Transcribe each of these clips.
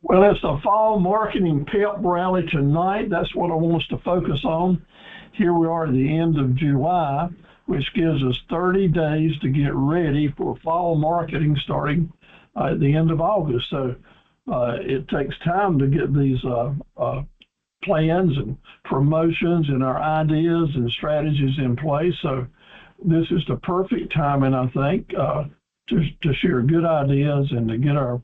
Well, it's a fall marketing pep rally tonight. That's what I want us to focus on. Here we are at the end of July, which gives us 30 days to get ready for fall marketing starting at the end of August. So it takes time to get these plans and promotions and our ideas and strategies in place. So this is the perfect timing, I think, to share good ideas and to get our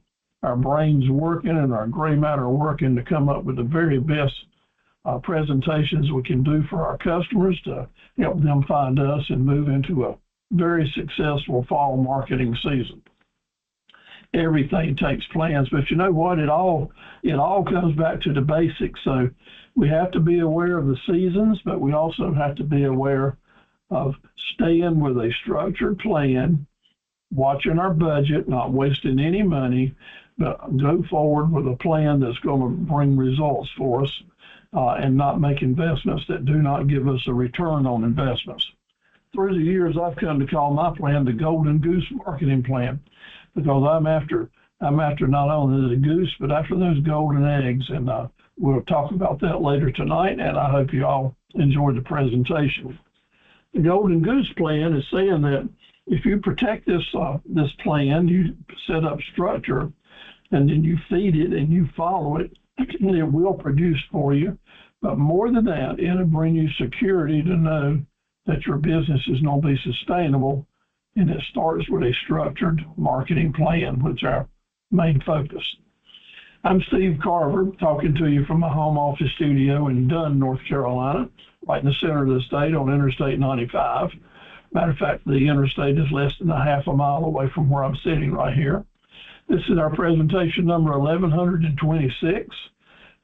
brains working and our gray matter working to come up with the very best presentations we can do for our customers to help them find us and move into a very successful fall marketing season. Everything takes plans, but you know what? It all comes back to the basics. So we have to be aware of the seasons, but we also have to be aware of staying with a structured plan, watching our budget, not wasting any money, but go forward with a plan that's going to bring results for us and not make investments that do not give us a return on investments. Through the years, I've come to call my plan the Golden Goose Marketing Plan, because I'm after not only the goose, but after those golden eggs. And we'll talk about that later tonight, and I hope you all enjoyed the presentation. The Golden Goose Plan is saying that if you protect this plan, you set up structure, and then you feed it and you follow it, it will produce for you. But more than that, it'll bring you security to know that your business is going to be sustainable. And it starts with a structured marketing plan, which is our main focus. I'm Steve Carver, talking to you from my home office studio in Dunn, North Carolina, right in the center of the state on Interstate 95. Matter of fact, the interstate is less than a half a mile away from where I'm sitting right here. This is our presentation number 1126.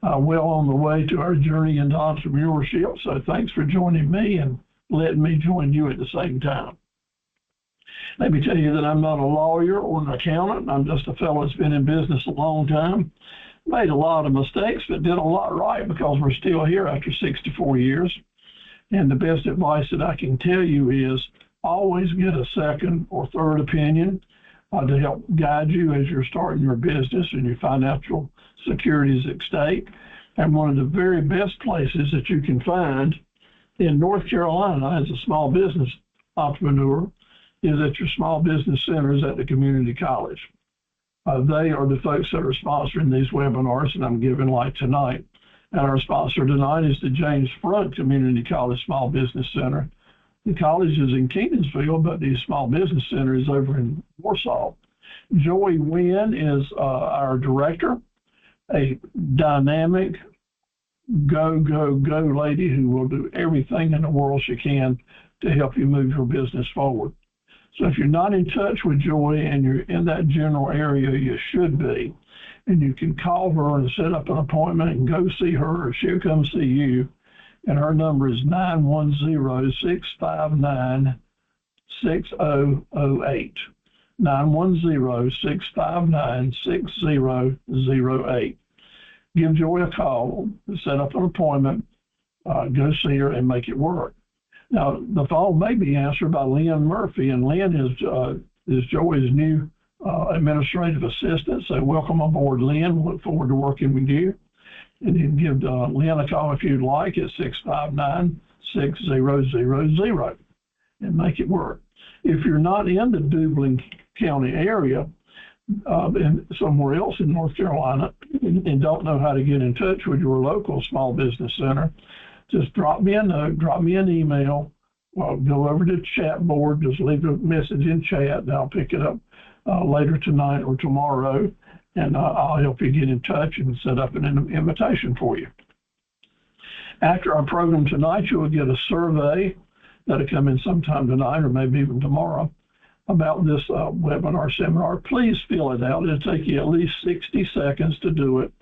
Well on the way to our journey into entrepreneurship. So thanks for joining me and letting me join you at the same time. Let me tell you that I'm not a lawyer or an accountant. I'm just a fellow that's been in business a long time. Made a lot of mistakes, but did a lot right because we're still here after 64 years. And the best advice that I can tell you is always get a second or third opinion to help guide you as you're starting your business and your financial security is at stake. And one of the very best places that you can find in North Carolina as a small business entrepreneur is at your small business centers at the community college. They are the folks that are sponsoring these webinars that I'm giving like tonight. And our sponsor tonight is the James Front Community College Small Business Center. The college is in Kenansville, but the small business center is over in Warsaw. Joy Wynn is our director, a dynamic, go lady who will do everything in the world she can to help you move your business forward. So if you're not in touch with Joy and you're in that general area, you should be. And you can call her and set up an appointment and go see her, or she'll come see you. And her number is 910-659-6008. 910-659-6008. Give Joy a call, set up an appointment, go see her, and make it work. Now, the phone may be answered by Lynn Murphy, and Lynn is Joy's new administrative assistant. So welcome aboard, Lynn. We look forward to working with you. And you can give Lynn a call if you'd like at 659-6000 and make it work. If you're not in the Dublin County area and somewhere else in North Carolina and don't know how to get in touch with your local small business center, just drop me a note, drop me an email, go over to the chat board, just leave a message in chat, and I'll pick it up later tonight or tomorrow, and I'll help you get in touch and set up an invitation for you. After our program tonight, you'll get a survey that'll come in sometime tonight or maybe even tomorrow about this webinar seminar. Please fill it out. It'll take you at least 60 seconds to do it.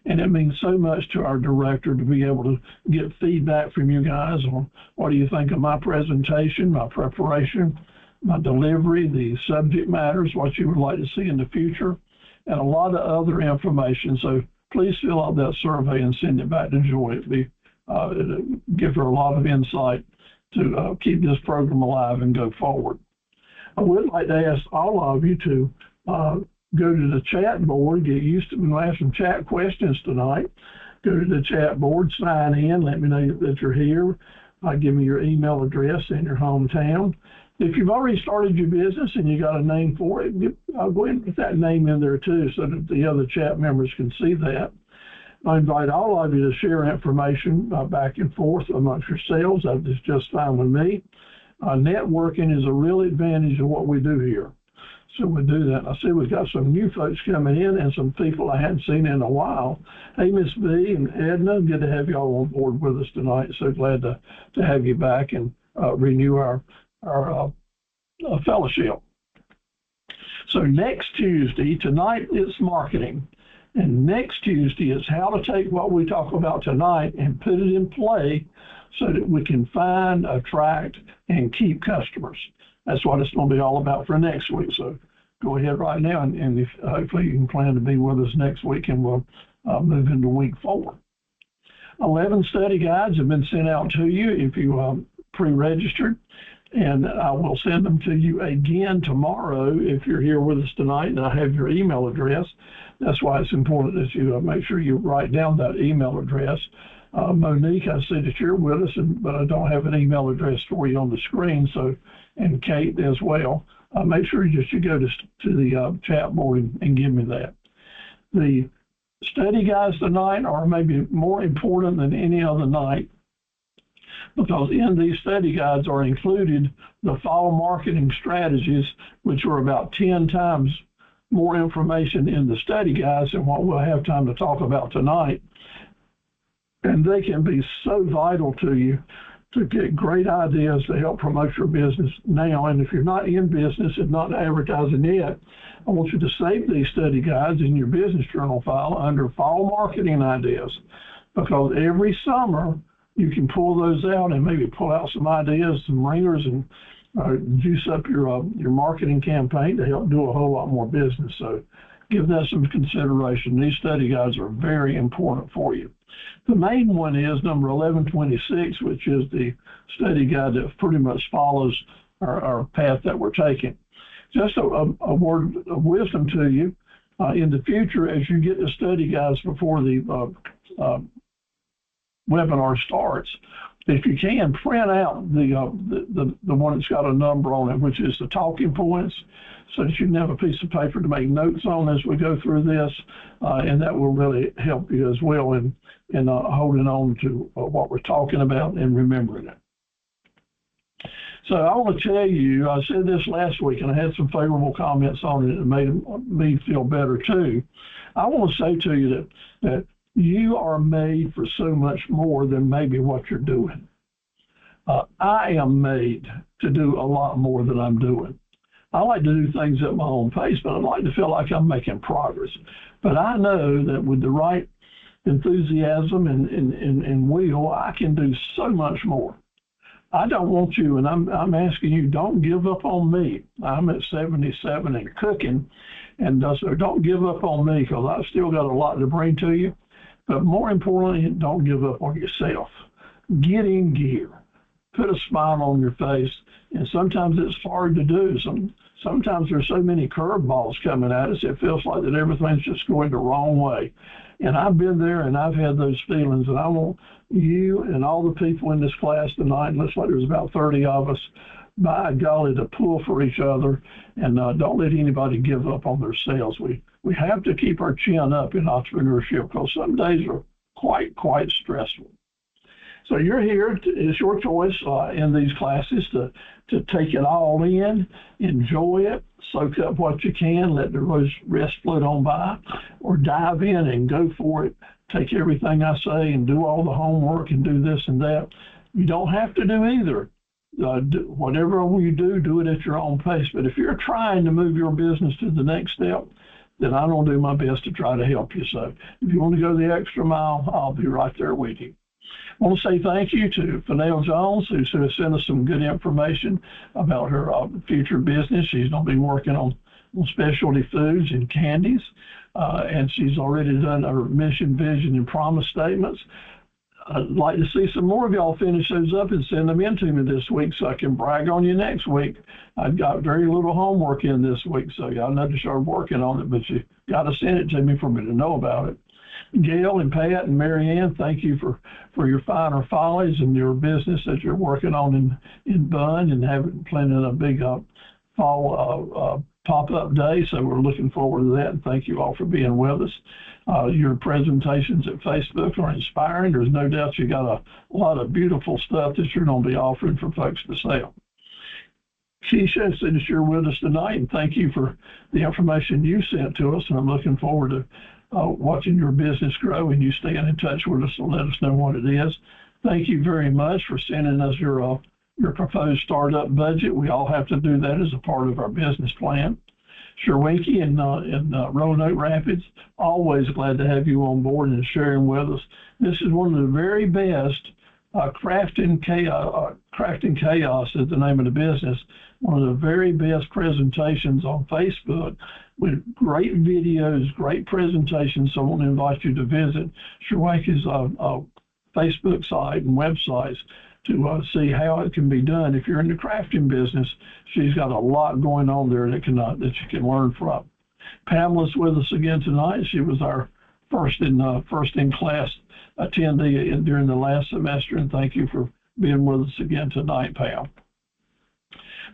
And it means so much to our director to be able to get feedback from you guys on what do you think of my presentation, my preparation, my delivery, the subject matters, what you would like to see in the future, and a lot of other information. So please fill out that survey and send it back to Joy. It'll give her a lot of insight to keep this program alive and go forward. I would like to ask all of you to go to the chat board, get used to it. We'll have some chat questions tonight. Go to the chat board, sign in, let me know that you're here. Give me your email address in your hometown. If you've already started your business and you got a name for it, I'll go ahead and put that name in there too so that the other chat members can see that. I invite all of you to share information back and forth amongst yourselves. That is just fine with me. Networking is a real advantage of what we do here. So we do that. I see we've got some new folks coming in and some people I hadn't seen in a while. Hey, Miss B and Edna, good to have you all on board with us tonight. So glad to have you back and renew our fellowship. So next Tuesday, tonight it's marketing. And next Tuesday is how to take what we talk about tonight and put it in play so that we can find, attract, and keep customers. That's what it's going to be all about for next week. So go ahead right now, and if, hopefully you can plan to be with us next week, and we'll move into week 4. 11 study guides have been sent out to you if you pre-registered, and I will send them to you again tomorrow if you're here with us tonight, and I have your email address. That's why it's important that you make sure you write down that email address. Monique, I see that you're with us, but I don't have an email address for you on the screen, so, and Kate as well. Make sure you go to the chat board and give me that. The study guides tonight are maybe more important than any other night, because in these study guides are included the fall marketing strategies, which are about 10 times more information in the study guides than what we'll have time to talk about tonight. And they can be so vital to you to get great ideas to help promote your business now. And if you're not in business and not advertising yet, I want you to save these study guides in your business journal file under fall marketing ideas, because every summer you can pull those out and maybe pull out some ideas, some ringers, and juice up your marketing campaign to help do a whole lot more business. So give that some consideration. These study guides are very important for you. The main one is number 1126, which is the study guide that pretty much follows our path that we're taking. Just a word of wisdom to you. In the future, as you get the study guides before the webinar starts, if you can, print out the one that's got a number on it, which is the talking points, so that you can have a piece of paper to make notes on as we go through this, and that will really help you as well in holding on to what we're talking about and remembering it. So I want to tell you, I said this last week, and I had some favorable comments on it that made me feel better too. I want to say to you that you are made for so much more than maybe what you're doing. I am made to do a lot more than I'm doing. I like to do things at my own pace, but I like to feel like I'm making progress. But I know that with the right enthusiasm and will, I can do so much more. I don't want you, and I'm asking you, don't give up on me. I'm at 77 and cooking, and so don't give up on me, because I've still got a lot to bring to you. But more importantly, don't give up on yourself. Get in gear. Put a smile on your face. And sometimes it's hard to do. Sometimes there's so many curveballs coming at us, it feels like that everything's just going the wrong way. And I've been there, and I've had those feelings. And I want you and all the people in this class tonight, looks like there's about 30 of us, by golly, to pull for each other, and don't let anybody give up on themselves. We have to keep our chin up in entrepreneurship, because some days are quite stressful. So you're here, it's your choice in these classes to take it all in, enjoy it, soak up what you can, let the rest float on by, or dive in and go for it. Take everything I say and do all the homework and do this and that. You don't have to do either. Whatever you do, do it at your own pace. But if you're trying to move your business to the next step, then I'm going to do my best to try to help you. So if you want to go the extra mile, I'll be right there with you. I want to say thank you to Fennell Jones, who sent us some good information about her future business. She's going to be working on specialty foods and candies, and she's already done her mission, vision, and promise statements. I'd like to see some more of y'all finish those up and send them in to me this week so I can brag on you next week. I've got very little homework in this week, so y'all know to start working on it, but you got to send it to me for me to know about it. Gail and Pat and Mary Ann, thank you for your finer follies and your business that you're working on in Bunn and planning a big fall pop-up day. So we're looking forward to that. And thank you all for being with us. Your presentations at Facebook are inspiring. There's no doubt you got a lot of beautiful stuff that you're going to be offering for folks to sell. Keisha, since you're with us tonight, and thank you for the information you sent to us. And I'm looking forward to watching your business grow and you staying in touch with us and let us know what it is. Thank you very much for sending us your proposed startup budget. We all have to do that as a part of our business plan. Sherwinky in Roanoke Rapids, always glad to have you on board and sharing with us. This is one of the very best Crafting Chaos is the name of the business. One of the very best presentations on Facebook with great videos, great presentations. So I want to invite you to visit Sherwinky's Facebook site and websites to see how it can be done. If you're in the crafting business, she's got a lot going on there that you can learn from. Pamela's with us again tonight. She was our first in class attendee during the last semester, and thank you for being with us again tonight, Pam.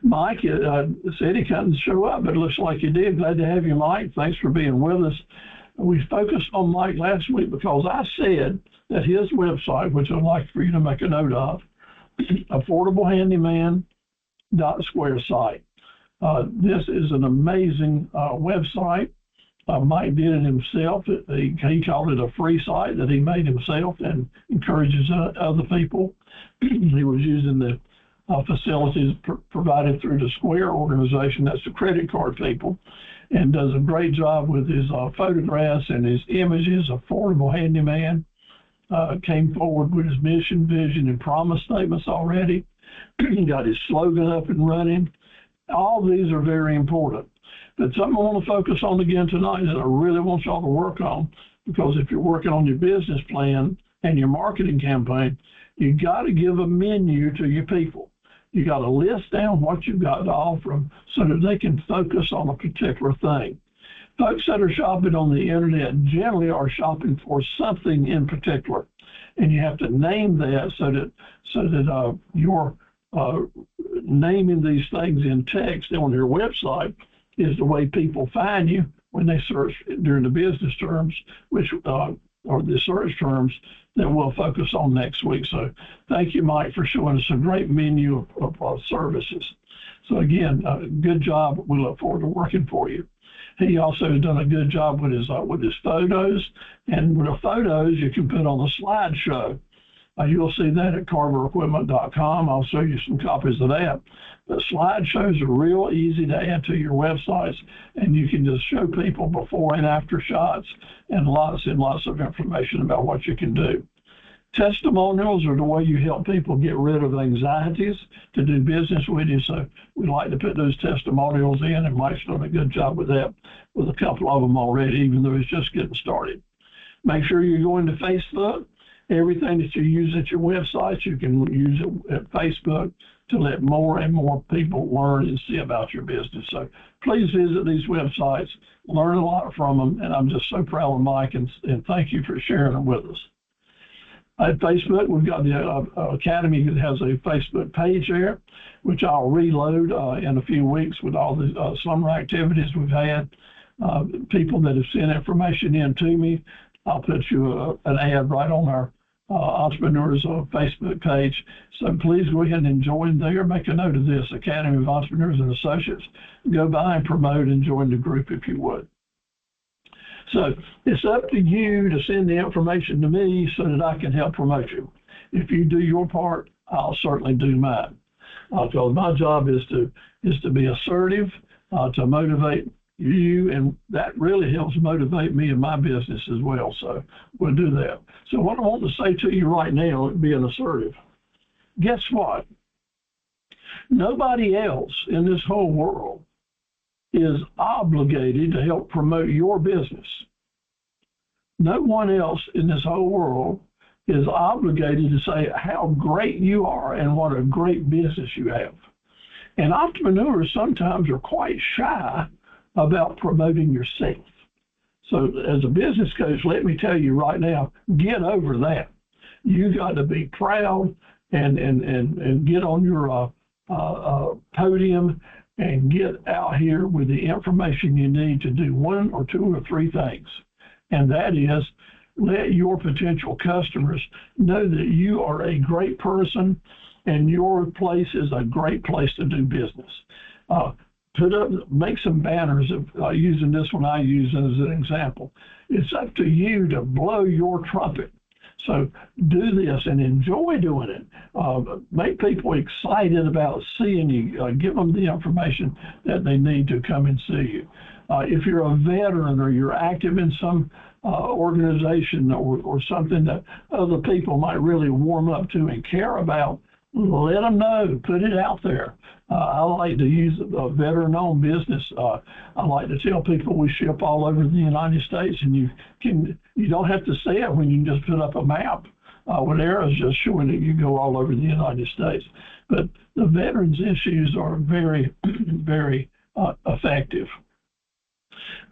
Mike said he couldn't show up, but it looks like you did. Glad to have you, Mike. Thanks for being with us. We focused on Mike last week because I said that his website, which I'd like for you to make a note of, affordablehandyman.square site. This is an amazing website. Mike did it himself. He called it a free site that he made himself and encourages other people. He was using the facilities provided through the Square organization, that's the credit card people, and does a great job with his photographs and his images. Affordable Handyman came forward with his mission, vision, and promise statements already. He got his slogan up and running. All these are very important. But something I want to focus on again tonight that I really want y'all to work on, because if you're working on your business plan and your marketing campaign, you got to give a menu to your people. You got to list down what you've got to offer them so that they can focus on a particular thing. Folks that are shopping on the internet generally are shopping for something in particular, and you have to name that so that you're naming these things in text on your website is the way people find you when they search during the business terms, which are the search terms that we'll focus on next week. So thank you, Mike, for showing us a great menu of services. So again, good job. We look forward to working for you. He also has done a good job with his photos, and with the photos you can put on the slideshow. You'll see that at carverequipment.com. I'll show you some copies of that. But slideshows are real easy to add to your websites, and you can just show people before and after shots and lots of information about what you can do. Testimonials are the way you help people get rid of anxieties to do business with you. So we like to put those testimonials in, and Mike's done a good job with that with a couple of them already, even though he's just getting started. Make sure you're going to Facebook. Everything that you use at your website, you can use it at Facebook to let more and more people learn and see about your business. So please visit these websites, learn a lot from them, and I'm just so proud of Mike, and thank you for sharing them with us. At Facebook, we've got the Academy that has a Facebook page there, which I'll reload in a few weeks with all the summer activities we've had. People that have sent information in to me, I'll put you an ad right on our Entrepreneurs Facebook page. So please go ahead and join there. Make a note of this, Academy of Entrepreneurs and Associates. Go by and promote and join the group if you would. So it's up to you to send the information to me so that I can help promote you. If you do your part, I'll certainly do mine. Because my job is to be assertive, to motivate you, and that really helps motivate me in my business as well. So we'll do that. So what I want to say to you right now, being assertive, guess what? Nobody else in this whole world is obligated to help promote your business. No one else in this whole world is obligated to say how great you are and what a great business you have. And entrepreneurs sometimes are quite shy about promoting yourself. So as a business coach, let me tell you right now, get over that. You got to be proud and get on your podium and get out here with the information you need to do one or two or three things. And that is, let your potential customers know that you are a great person and your place is a great place to do business. Make some banners of using this one I use as an example. It's up to you to blow your trumpet. So do this and enjoy doing it. Make people excited about seeing you. Give them the information that they need to come and see you. If you're a veteran or you're active in some organization or something that other people might really warm up to and care about, let them know, put it out there. I like to use a veteran-owned business. I like to tell people we ship all over the United States, and you don't have to say it when you can just put up a map with arrows just showing that you go all over the United States. But the veterans issues are very, very effective.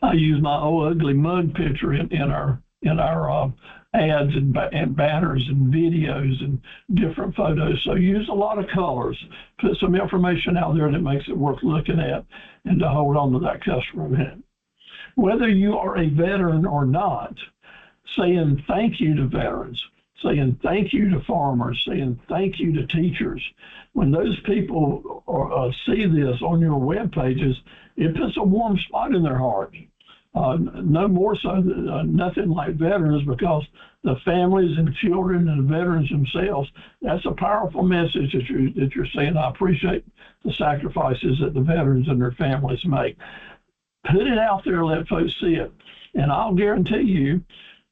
I use my old ugly mug picture in our ads and banners and videos and different photos. So use a lot of colors, put some information out there that makes it worth looking at and to hold on to that customer event. Whether you are a veteran or not, saying thank you to veterans, saying thank you to farmers, saying thank you to teachers, when those people see this on your web pages, it puts a warm spot in their heart. No more so than nothing like veterans, because the families and children and the veterans themselves, that's a powerful message that you're saying. I appreciate the sacrifices that the veterans and their families make. Put it out there, let folks see it. And I'll guarantee you,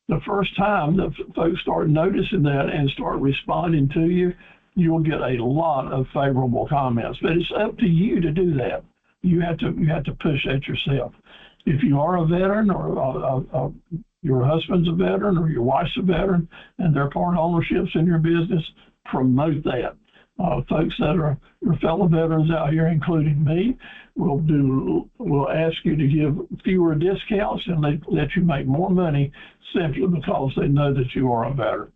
the first time that folks start noticing that and start responding to you, you'll get a lot of favorable comments. But it's up to you to do that. You have to push that yourself. If you are a veteran, or your husband's a veteran, or your wife's a veteran, and they're part ownerships in your business, promote that. Folks that are your fellow veterans out here, including me, will ask you to give fewer discounts and let you make more money simply because they know that you are a veteran.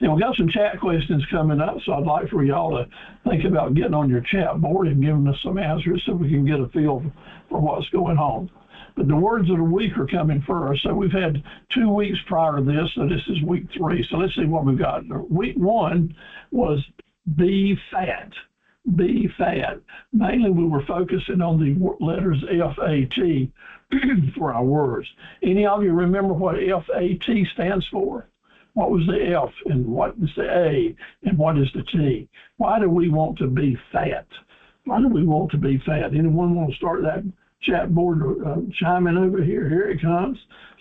And we've got some chat questions coming up, so I'd like for y'all to think about getting on your chat board and giving us some answers so we can get a feel for what's going on. But the words of the week are coming first. So we've had 2 weeks prior to this, so this is week 3. So let's see what we've got. Week 1 was be fat. Be fat. Mainly we were focusing on the letters F-A-T for our words. Any of you remember what F-A-T stands for? What was the F and what is the A and what is the T? Why do we want to be fat? Why do we want to be fat? Anyone want to start that chat board chiming over here? Here it comes.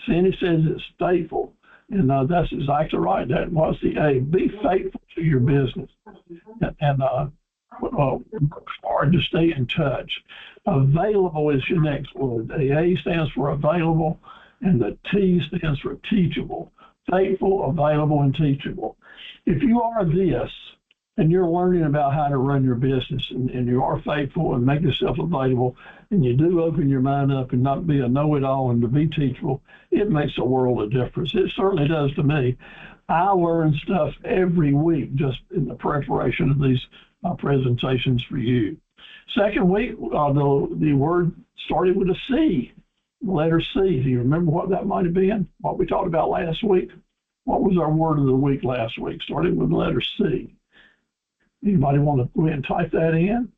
Sandy says it's faithful. And that's exactly right. That was the A. Be faithful to your business. And work hard to stay in touch. Available is your next word. The A stands for available, and the T stands for teachable. Faithful, available, and teachable. If you are this, and you're learning about how to run your business, and you are faithful and make yourself available, and you do open your mind up and not be a know-it-all and to be teachable, it makes a world of difference. It certainly does to me. I learn stuff every week just in the preparation of these presentations for you. Second week, the word started with a C. Letter C. Do you remember what that might have been? What we talked about last week? What was our word of the week last week? Starting with the letter C. Anybody want to go ahead and type that in?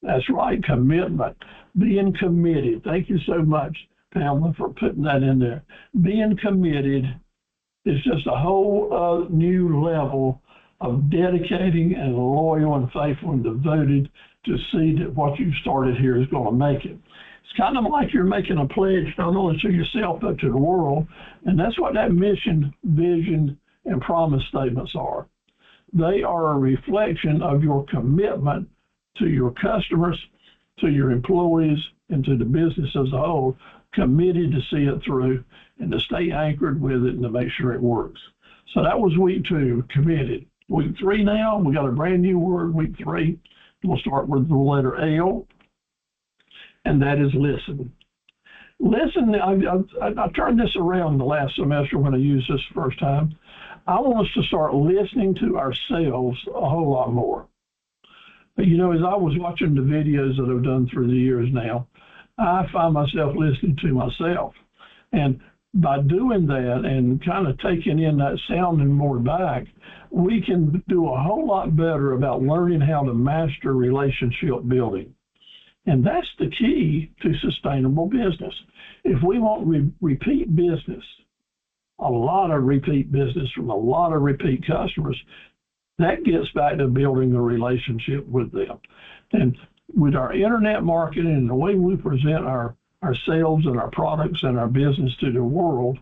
That's right, commitment. Being committed. Thank you so much, Pamela, for putting that in there. Being committed is just a whole new level of dedicating and loyal and faithful and devoted to see that what you've started here is going to make it. It's kind of like you're making a pledge not only to yourself but to the world, and that's what that mission, vision, and promise statements are. They are a reflection of your commitment to your customers, to your employees, and to the business as a whole, committed to see it through and to stay anchored with it and to make sure it works. So that was week 2, committed. Week 3 now, we got a brand new word, week 3. We'll start with the letter L, and that is listen. Listen, I turned this around the last semester when I used this the first time. I want us to start listening to ourselves a whole lot more. But, you know, as I was watching the videos that I've done through the years now, I find myself listening to myself. And by doing that and kind of taking in that sounding more back, we can do a whole lot better about learning how to master relationship building. And that's the key to sustainable business. If we want repeat business, a lot of repeat business from a lot of repeat customers, that gets back to building a relationship with them. And with our internet marketing and the way we present ourselves and our products and our business to the world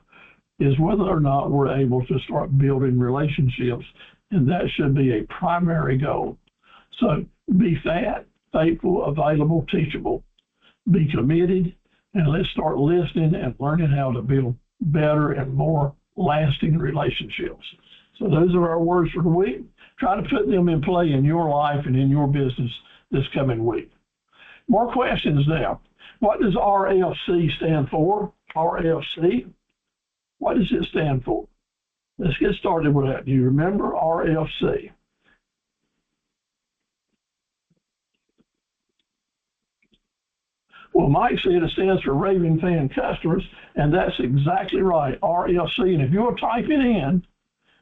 is whether or not we're able to start building relationships, and that should be a primary goal. So be fat, faithful, available, teachable. Be committed, and let's start listening and learning how to build better and more lasting relationships. So those are our words for the week. Try to put them in play in your life and in your business this coming week. More questions now. What does RFC stand for? RFC? What does it stand for? Let's get started with that. Do you remember RFC? Well, Mike said it stands for Raving Fan Customers, and that's exactly right, RFC. And if you'll type it in,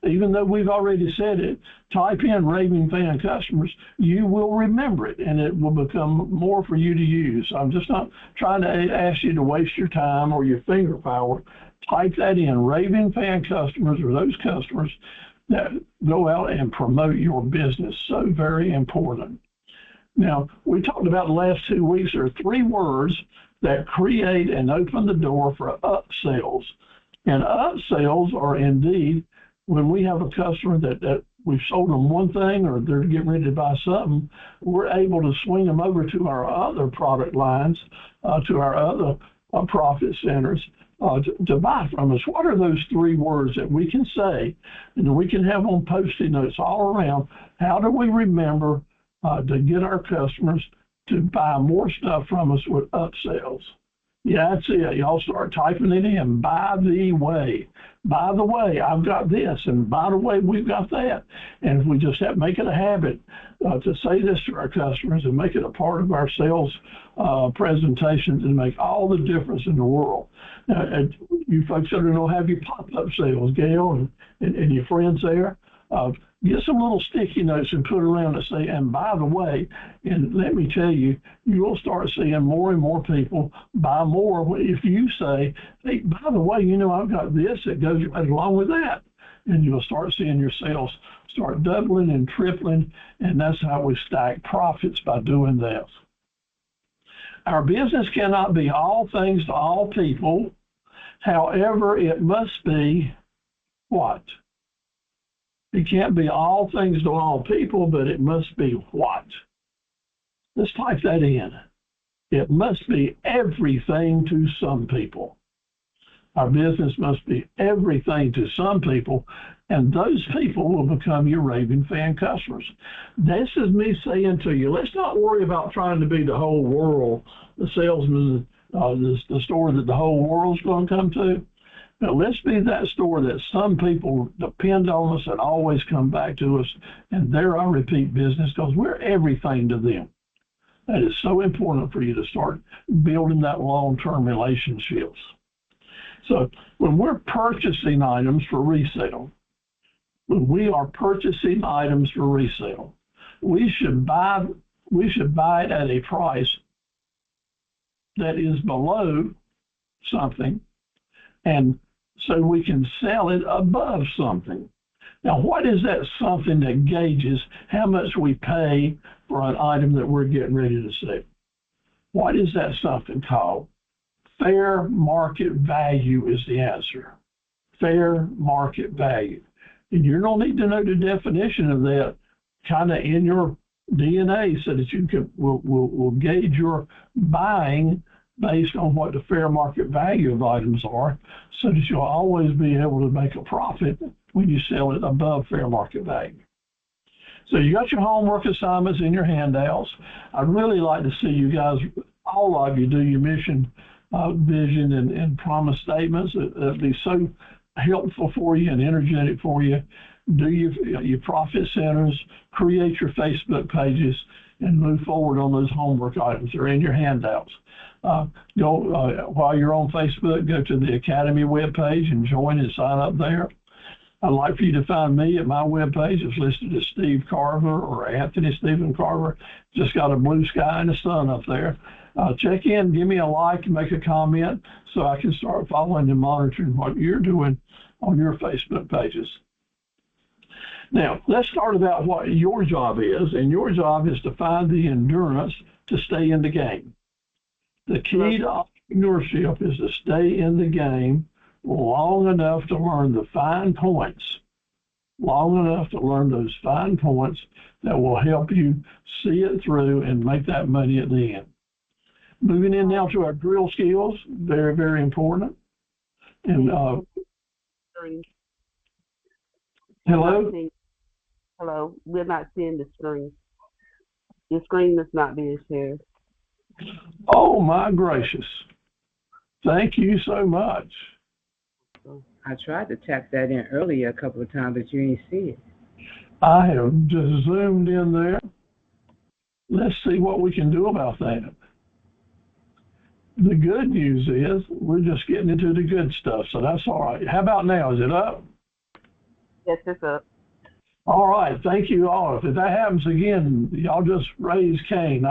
even though we've already said it, type in Raving Fan Customers, you will remember it, and it will become more for you to use. I'm just not trying to ask you to waste your time or your finger power. Type that in, Raving Fan Customers, or those customers that go out and promote your business. So very important. Now, we talked about the last 2 weeks. There are 3 words that create and open the door for upsells. And upsells are indeed when we have a customer that we've sold them one thing or they're getting ready to buy something, we're able to swing them over to our other product lines, to our other profit centers to buy from us. What are those 3 words that we can say and we can have on Post-it notes all around? How do we remember to get our customers to buy more stuff from us with upsells? Yeah, that's it. Y'all start typing it in. By the way, I've got this, and by the way, we've got that. And if we just make it a habit to say this to our customers and make it a part of our sales presentations, and make all the difference in the world. Now, you folks that are going to have your pop-up sales, Gail and your friends there, get some little sticky notes and put around and say, and by the way, and let me tell you, you will start seeing more and more people buy more if you say, hey, by the way, you know, I've got this that goes right along with that. And you'll start seeing your sales start doubling and tripling, and that's how we stack profits, by doing this. Our business cannot be all things to all people. However, it must be what? It can't be all things to all people, but it must be what? Let's type that in. It must be everything to some people. Our business must be everything to some people, and those people will become your Raving Fan customers. This is me saying to you, let's not worry about trying to be the whole world, the salesman, the store that the whole world's going to come to. But let's be that store that some people depend on us and always come back to us, and they're our repeat business because we're everything to them. That is so important for you to start building that long-term relationships. So when we're purchasing items for resale, when we are purchasing items for resale, we should buy it at a price that is below something, and so we can sell it above something. Now, what is that something that gauges how much we pay for an item that we're getting ready to sell? What is that something called? Fair market value is the answer. Fair market value. And you're going to need to know the definition of that kind of in your DNA so that you will gauge your buying based on what the fair market value of items are, so that you'll always be able to make a profit when you sell it above fair market value. So you got your homework assignments in your handouts. I'd really like to see you guys, all of you, do your mission, vision, and promise statements. That'd be so helpful for you and energetic for you. Do your profit centers, create your Facebook pages, and move forward on those homework items. They're in your handouts. While you're on Facebook, go to the Academy webpage and join and sign up there. I'd like for you to find me at my webpage. It's listed as Steve Carver or Anthony Stephen Carver. Just got a blue sky and a sun up there. Check in, give me a like, and make a comment so I can start following and monitoring what you're doing on your Facebook pages. Now, let's start about what your job is, and your job is to find the endurance to stay in the game. The key to entrepreneurship is to stay in the game long enough to learn the fine points, long enough to learn those fine points that will help you see it through and make that money at the end. Moving in now to our drill skills, very, very important. And Hello, we're not seeing the screen. The screen is not being shared. Oh my gracious. Thank you so much. I tried to tap that in earlier a couple of times, but you didn't see it. I have just zoomed in there. Let's see what we can do about that. The good news is we're just getting into the good stuff, so that's all right. How about now? Is it up? Yes, it's up. All right. Thank you all. If that happens again, y'all just raise Cain.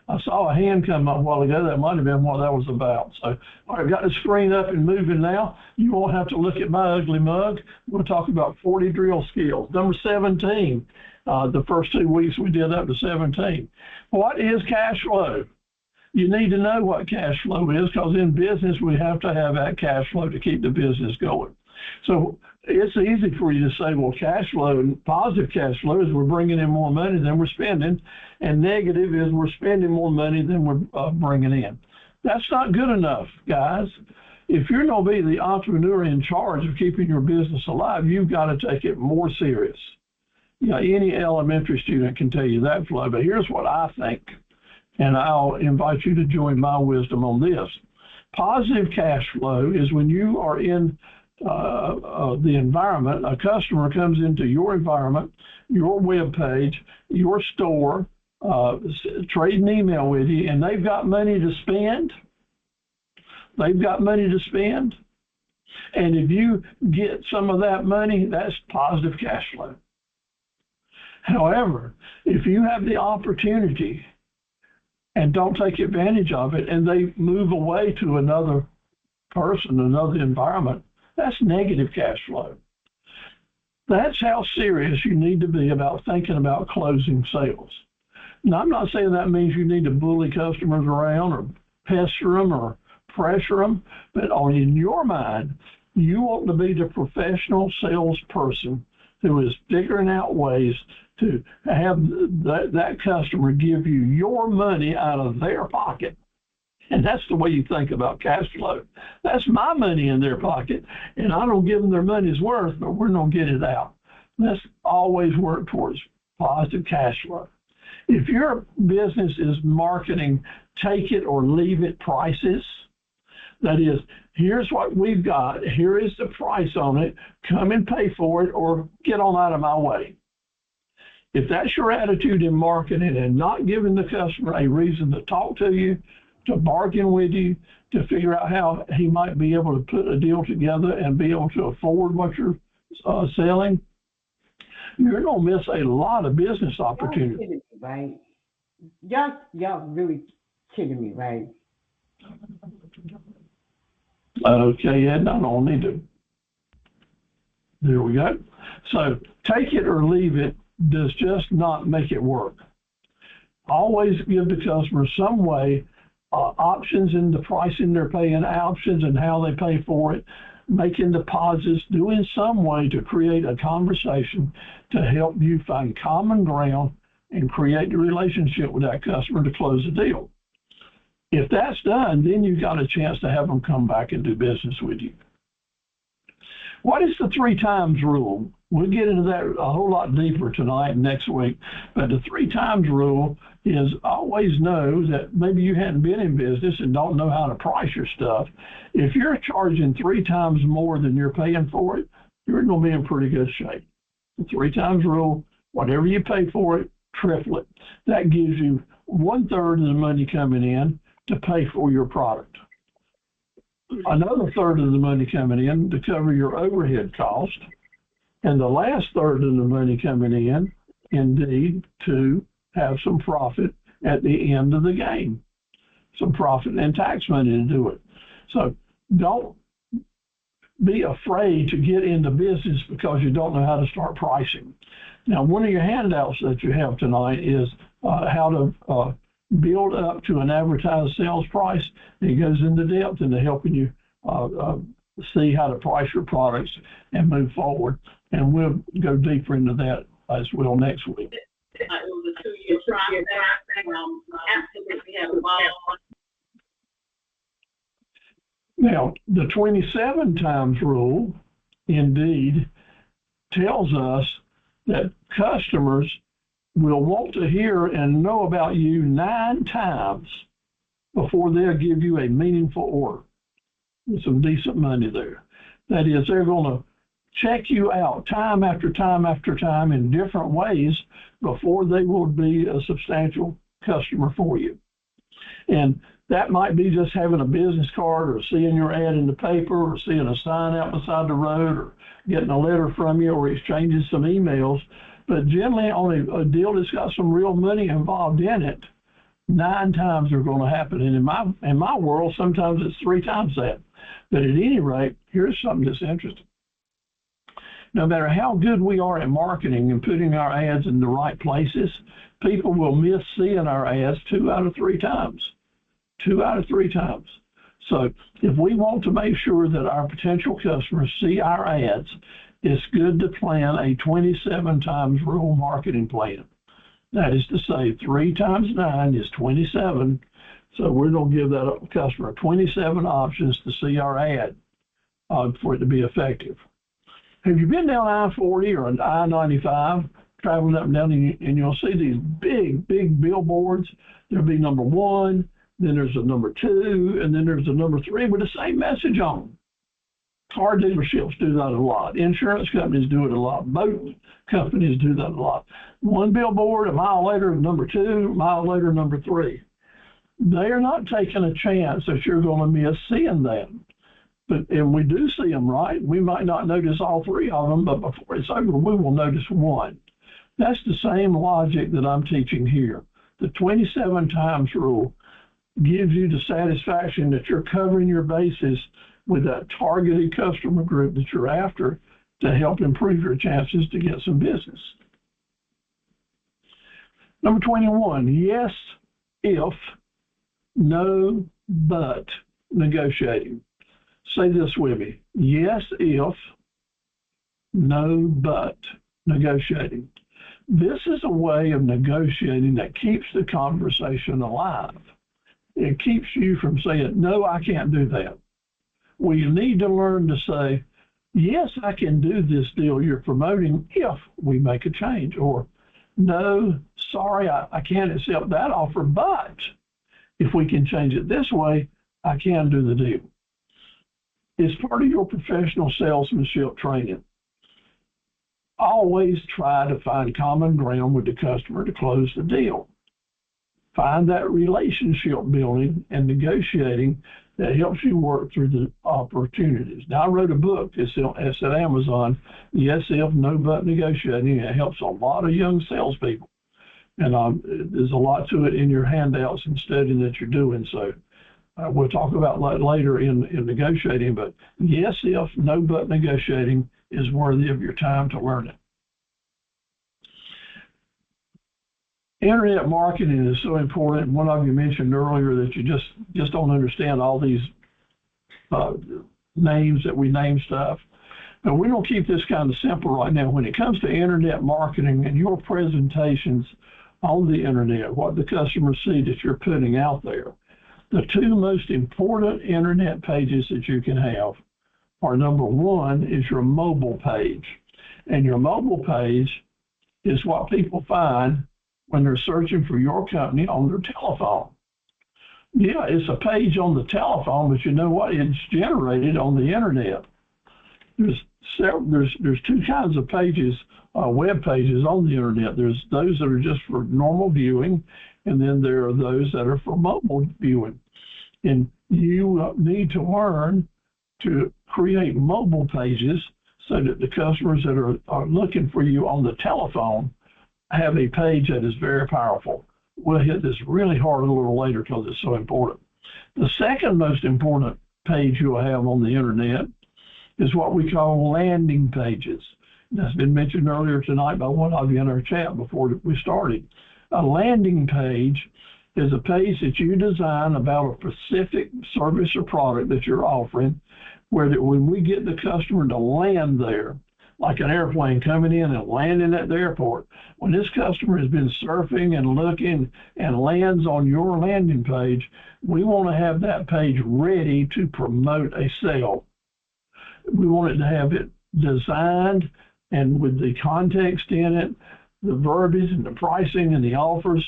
I saw a hand come up a while ago. That might have been what that was about. So, all right, I've got the screen up and moving now. You won't have to look at my ugly mug. We'll talk about 40 drill skills. Number 17, the first 2 weeks we did up to 17. What is cash flow? You need to know what cash flow is, because in business we have to have that cash flow to keep the business going. So it's easy for you to say, well, cash flow and positive cash flow is we're bringing in more money than we're spending, and negative is we're spending more money than we're bringing in. That's not good enough, guys. If you're going to be the entrepreneur in charge of keeping your business alive, you've got to take it more serious. You know, any elementary student can tell you that, flow, but here's what I think, and I'll invite you to join my wisdom on this. Positive cash flow is when you are in the environment, a customer comes into your environment, your web page, your store, trade an email with you, and they've got money to spend. They've got money to spend. And if you get some of that money, that's positive cash flow. However, if you have the opportunity and don't take advantage of it, and they move away to another person, another environment, that's negative cash flow. That's how serious you need to be about thinking about closing sales. Now, I'm not saying that means you need to bully customers around or pester them or pressure them, but in your mind, you want to be the professional salesperson who is figuring out ways to have that customer give you your money out of their pocket. And that's the way you think about cash flow. That's my money in their pocket, and I don't give them their money's worth, but we're going to get it out. Let's always work towards positive cash flow. If your business is marketing take it or leave it prices, that is, here's what we've got, here is the price on it, come and pay for it or get on out of my way. If that's your attitude in marketing and not giving the customer a reason to talk to you, to bargain with you, to figure out how he might be able to put a deal together and be able to afford what you're selling, you're going to miss a lot of business opportunities. Y'all kidding me, right? Y'all really kidding me, right? Okay, Ed, I don't need to. There we go. So take it or leave it does just not make it work. Always give the customer some way, options in the pricing they're paying, options and how they pay for it, making deposits, doing some way to create a conversation to help you find common ground and create a relationship with that customer to close the deal. If that's done, then you've got a chance to have them come back and do business with you. What is the 3 times rule? We'll get into that a whole lot deeper tonight and next week. But the 3 times rule is always know that maybe you hadn't been in business and don't know how to price your stuff. If you're charging 3 times more than you're paying for it, you're going to be in pretty good shape. The 3 times rule, whatever you pay for it, triple it. That gives you 1/3 of the money coming in to pay for your product. Another 1/3 of the money coming in to cover your overhead cost, and the last 1/3 of the money coming in, indeed, to have some profit at the end of the game, some profit and tax money to do it. So don't be afraid to get into business because you don't know how to start pricing. Now, one of your handouts that you have tonight is how to build up to an advertised sales price. It goes into depth into helping you see how to price your products and move forward. And we'll go deeper into that as well next week. It was a 2-year process. Absolutely have involved. Now, the 27 times rule indeed tells us that customers will want to hear and know about you 9 times before they'll give you a meaningful order with some decent money there. That is, they're going to check you out time after time after time in different ways before they will be a substantial customer for you. And that might be just having a business card or seeing your ad in the paper or seeing a sign out beside the road or getting a letter from you or exchanging some emails. But generally on a deal that's got some real money involved in it, 9 times are going to happen. And in my world, sometimes it's 3 times that. But at any rate, here's something that's interesting. No matter how good we are at marketing and putting our ads in the right places, people will miss seeing our ads 2 out of 3 times. 2 out of 3 times. So if we want to make sure that our potential customers see our ads, it's good to plan a 27 times rule marketing plan. That is to say 3 times 9 is 27. So we're going to give that customer 27 options to see our ad for it to be effective. Have you been down I-40 or I-95, traveling up and down, and you'll see these big, big billboards? There'll be number 1, then there's a number 2, and then there's a number 3 with the same message on them. Car dealerships do that a lot. Insurance companies do it a lot. Boat companies do that a lot. 1 billboard, a mile later, number 2, a mile later, number 3. They are not taking a chance that you're going to miss seeing them. And we do see them, right? We might not notice all 3 of them, but before it's over, we will notice 1. That's the same logic that I'm teaching here. The 27 times rule gives you the satisfaction that you're covering your bases with that targeted customer group that you're after to help improve your chances to get some business. Number 21, yes, if, no, but negotiating. Say this with me. Yes, if, no, but negotiating. This is a way of negotiating that keeps the conversation alive. It keeps you from saying, no, I can't do that. Well, you need to learn to say, yes, I can do this deal you're promoting if we make a change. Or, no, sorry, I can't accept that offer, but if we can change it this way, I can do the deal. It's part of your professional salesmanship training. Always try to find common ground with the customer to close the deal. Find that relationship building and negotiating that helps you work through the opportunities. Now, I wrote a book. It's at Amazon, Yes, If, No, But Negotiating. It helps a lot of young salespeople. And there's a lot to it in your handouts and studying that you're doing. So we'll talk about that later in negotiating. But yes, if, no, but negotiating is worthy of your time to learn it. Internet marketing is so important. One of you mentioned earlier that you just don't understand all these names that we name stuff. But we don't keep this kind of simple right now. When it comes to internet marketing and your presentations on the internet, what the customers see that you're putting out there, The two most important internet pages that you can have are, number one is your mobile page. And your mobile page is what people find when they're searching for your company on their telephone. Yeah, it's a page on the telephone, but you know what? It's generated on the internet. There's two kinds of pages, web pages on the internet. There's those that are just for normal viewing, and then there are those that are for mobile viewing. And you need to learn to create mobile pages so that the customers that are looking for you on the telephone have a page that is very powerful. We'll hit this really hard a little later because it's so important. The second most important page you'll have on the internet is what we call landing pages. That's been mentioned earlier tonight by one of you in our chat before we started. A landing page is a page that you design about a specific service or product that you're offering, where that when we get the customer to land there, like an airplane coming in and landing at the airport, when this customer has been surfing and looking and lands on your landing page, we want to have that page ready to promote a sale. We want it to have it designed and with the context in it, the verbiage and the pricing and the offers,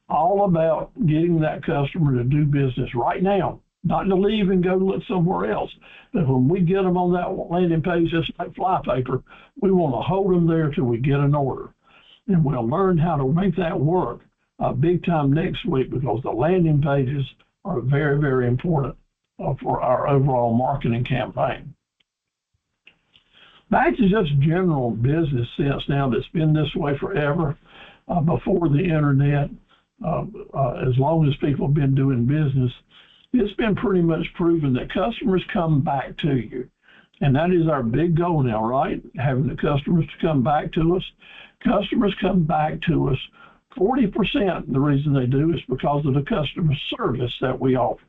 all about getting that customer to do business right now, not to leave and go look somewhere else. But when we get them on that landing page, just like flypaper, we want to hold them there till we get an order. And we'll learn how to make that work big time next week, because the landing pages are very, very important for our overall marketing campaign. Back to just general business sense now, that's been this way forever, before the internet, as long as people have been doing business, it's been pretty much proven that customers come back to you. And that is our big goal now, right? Having the customers to come back to us. Customers come back to us 40%. The reason they do is because of the customer service that we offer.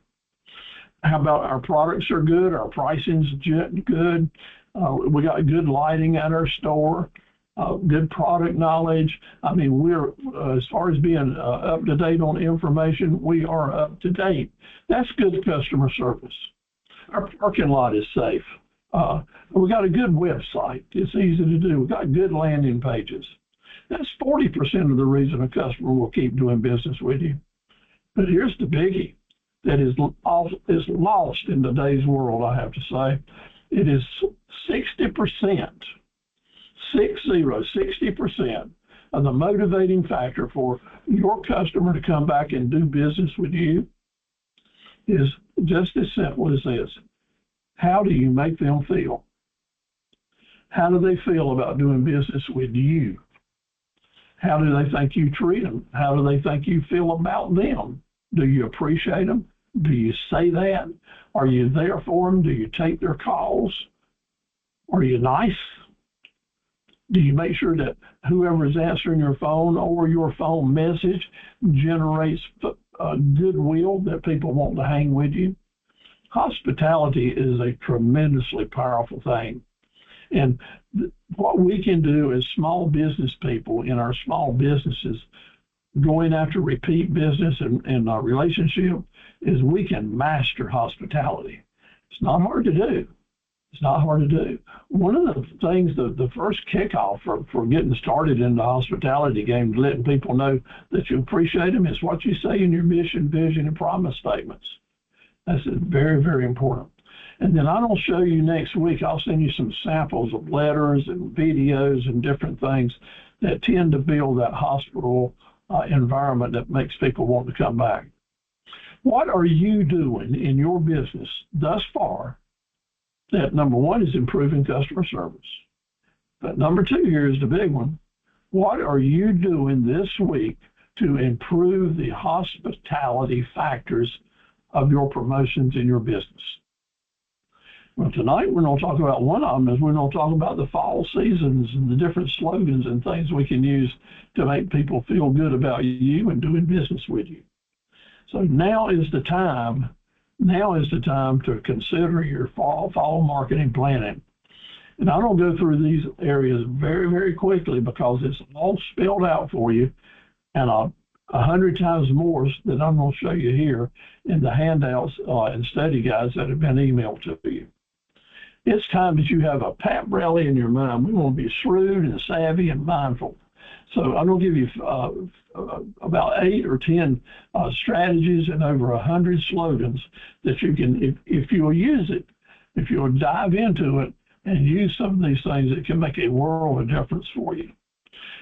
How about our products are good, our pricing's good, we got good lighting at our store, good product knowledge. I mean, we're, as far as being up to date on information, we are up to date. That's good customer service. Our parking lot is safe. We got a good website. It's easy to do. We got good landing pages. That's 40% of the reason a customer will keep doing business with you. But here's the biggie that is lost in today's world, I have to say. It is 60%, 60% of the motivating factor for your customer to come back and do business with you is just as simple as this. How do you make them feel? How do they feel about doing business with you? How do they think you treat them? How do they think you feel about them? Do you appreciate them? Do you say that? Are you there for them? Do you take their calls? Are you nice? Do you make sure that whoever is answering your phone or your phone message generates goodwill, that people want to hang with you? Hospitality is a tremendously powerful thing. And what we can do as small business people in our small businesses, going after repeat business and our relationship, is we can master hospitality. It's not hard to do. It's not hard to do. One of the things, the first kickoff for getting started in the hospitality game, letting people know that you appreciate them, is what you say in your mission, vision, and promise statements. That's very, very important. And then I don't show you next week. I'll send you some samples of letters and videos and different things that tend to build that hospital environment that makes people want to come back. What are you doing in your business thus far that, number one, is improving customer service? But number two here is the big one. What are you doing this week to improve the hospitality factors of your promotions in your business? Well, tonight we're going to talk about one of them. Is we're going to talk about the fall seasons and the different slogans and things we can use to make people feel good about you and doing business with you. So now is the time to consider your fall marketing planning. And I don't go through these areas very, very quickly because it's all spelled out for you. And 100 times more that I'm going to show you here in the handouts and study guides that have been emailed to you. It's time that you have a Pat Browley in your mind. We want to be shrewd and savvy and mindful. So I'm going to give you about 8 or 10 strategies and over 100 slogans that you can, if you'll use it, if you'll dive into it and use some of these things, it can make a world of difference for you.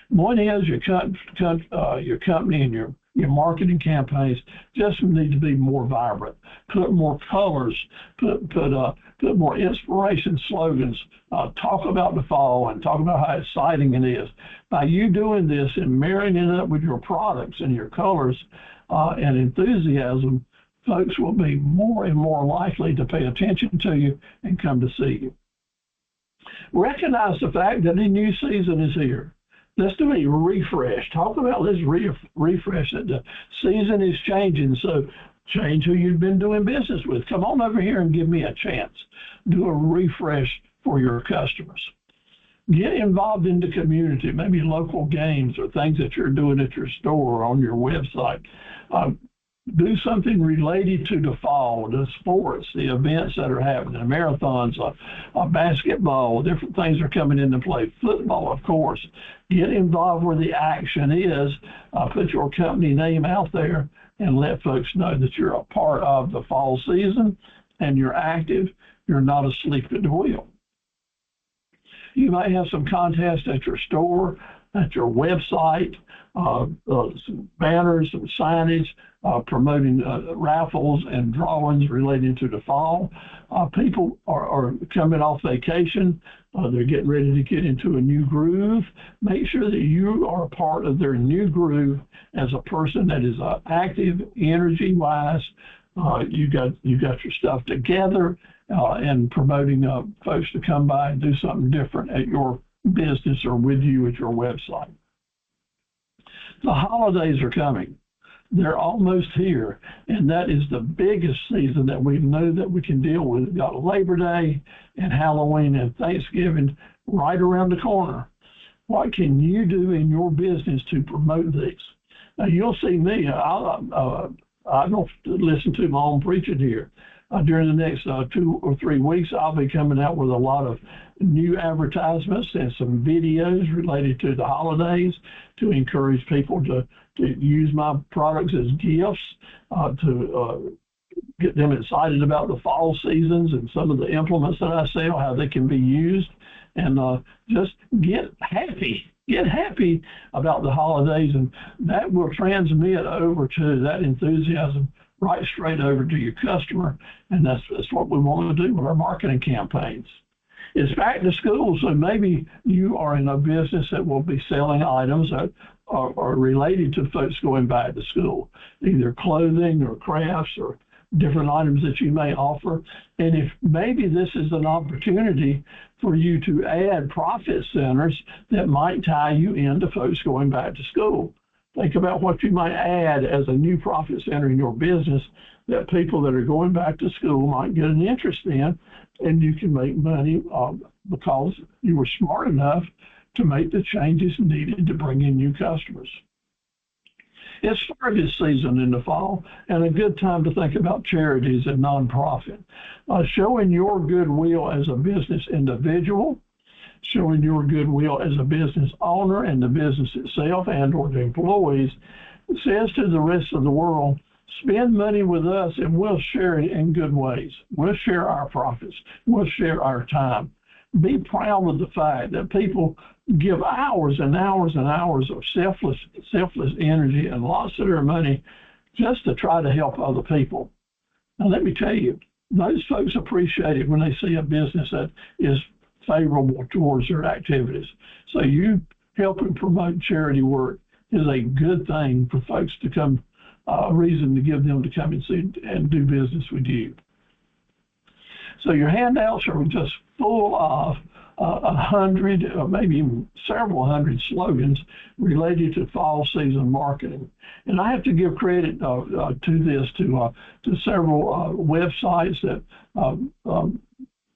One is your company and your marketing campaigns just need to be more vibrant. Put more colors, put more inspiration slogans. Talk about the fall and talk about how exciting it is. By you doing this and marrying it up with your products and your colors and enthusiasm, folks will be more and more likely to pay attention to you and come to see you. Recognize the fact that a new season is here. Let's do a refresh. Talk about let's refresh it. The season is changing, so change who you've been doing business with. Come on over here and give me a chance. Do a refresh for your customers. Get involved in the community, maybe local games or things that you're doing at your store or on your website. Do something related to the fall, the sports, the events that are happening, marathons, basketball, different things are coming into play. Football, of course. Get involved where the action is. Put your company name out there and let folks know that you're a part of the fall season and you're active. You're not asleep at the wheel. You might have some contests at your store, at your website, some banners, some signage, promoting raffles and drawings relating to the fall. People are coming off vacation. They're getting ready to get into a new groove. Make sure that you are a part of their new groove as a person that is active, energy-wise. You got your stuff together and promoting folks to come by and do something different at your business or with you at your website. The holidays are coming. They're almost here, and that is the biggest season that we know that we can deal with. We've got Labor Day and Halloween and Thanksgiving right around the corner. What can you do in your business to promote these? Now, you'll see me. I don't listen to my own preaching here. During the next 2 or 3 weeks, I'll be coming out with a lot of new advertisements and some videos related to the holidays to encourage people to use my products as gifts, to get them excited about the fall seasons and some of the implements that I sell, how they can be used, and just get happy. Get happy about the holidays, and that will transmit over to that enthusiasm right straight over to your customer, and that's what we want to do with our marketing campaigns. It's back to school, so maybe you are in a business that will be selling items that are related to folks going back to school, either clothing or crafts or different items that you may offer. And if maybe this is an opportunity for you to add profit centers that might tie you into folks going back to school. Think about what you might add as a new profit center in your business that people that are going back to school might get an interest in, and you can make money because you were smart enough to make the changes needed to bring in new customers. It's harvest season in the fall, and a good time to think about charities and nonprofit. Showing your goodwill as a business individual, showing your goodwill as a business owner and the business itself and or the employees, says to the rest of the world, spend money with us and we'll share it in good ways. We'll share our profits. We'll share our time. Be proud of the fact that people give hours and hours and hours of selfless energy and lots of their money just to try to help other people. Now, let me tell you, those folks appreciate it when they see a business that is favorable towards their activities. So you helping promote charity work is a good thing for folks to come, a reason to give them to come and see and do business with you. So your handouts are just full of 100 or maybe even several hundred slogans related to fall season marketing. And I have to give credit to several websites that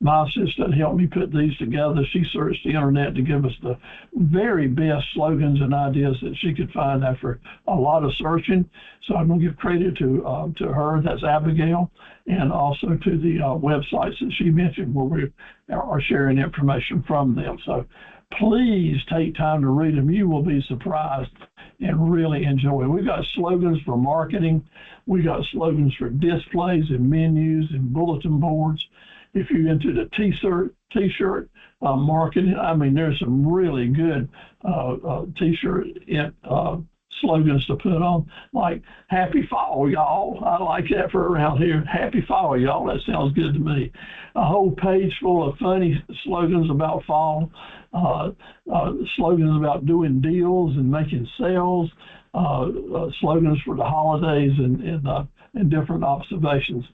My assistant helped me put these together. She searched the internet to give us the very best slogans and ideas that she could find after a lot of searching. So I'm going to give credit to her, that's Abigail, and also to the websites that she mentioned where we are sharing information from them. So please take time to read them. You will be surprised and really enjoy it. We've got slogans for marketing. We got slogans for displays and menus and bulletin boards. If you're into the t-shirt marketing, I mean, there's some really good t-shirt slogans to put on, like "Happy Fall, y'all." I like that for around here. "Happy Fall, y'all." That sounds good to me. A whole page full of funny slogans about fall, slogans about doing deals and making sales, slogans for the holidays, and different observations.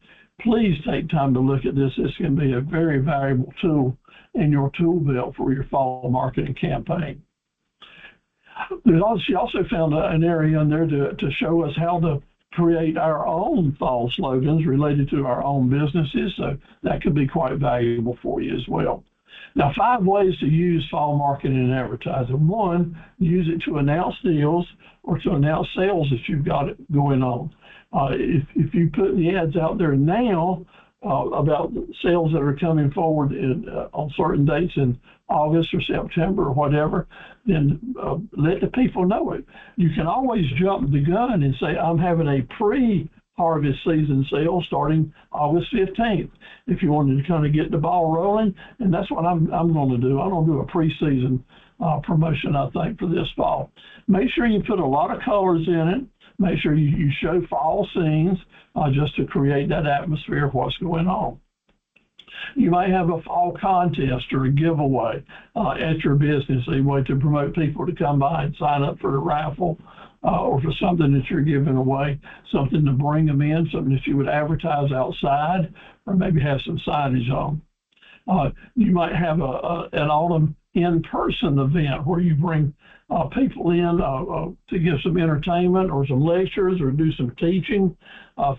Please take time to look at this. This can be a very valuable tool in your tool belt for your fall marketing campaign. She also found an area in there to show us how to create our own fall slogans related to our own businesses. So that could be quite valuable for you as well. Now, 5 ways to use fall marketing and advertising. 1, use it to announce deals or to announce sales that you've got going on. If you put the ads out there now about sales that are coming forward on certain dates in August or September or whatever, then let the people know it. You can always jump the gun and say, I'm having a pre-harvest season sale starting August 15th. If you wanted to kind of get the ball rolling, and that's what I'm going to do. I'm going to do a pre-season promotion, I think, for this fall. Make sure you put a lot of colors in it. Make sure you show fall scenes just to create that atmosphere of what's going on. You might have a fall contest or a giveaway at your business, a way to promote people to come by and sign up for a raffle or for something that you're giving away, something to bring them in, something that you would advertise outside or maybe have some signage on. You might have an autumn in-person event where you bring people in to give some entertainment or some lectures or do some teaching.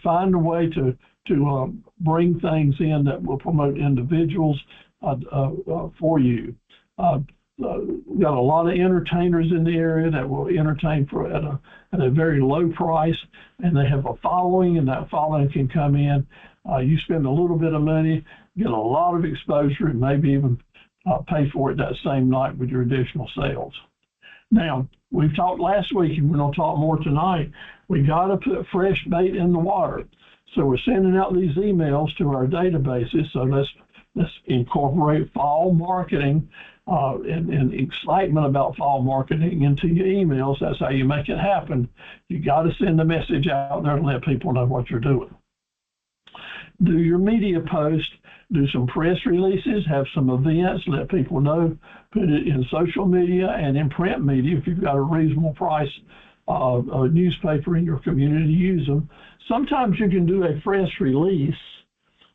Find a way to bring things in that will promote individuals for you. We've got a lot of entertainers in the area that will entertain at a very low price, and they have a following, and that following can come in. You spend a little bit of money, get a lot of exposure, and maybe even pay for it that same night with your additional sales. Now, we've talked last week, and we're going to talk more tonight. We got to put fresh bait in the water. So we're sending out these emails to our databases. So let's incorporate fall marketing and excitement about fall marketing into your emails. That's how you make it happen. You got to send the message out there and let people know what you're doing. Do your media post, do some press releases, have some events, let people know, put it in social media and in print media. If you've got a reasonable price a newspaper in your community, use them. Sometimes you can do a press release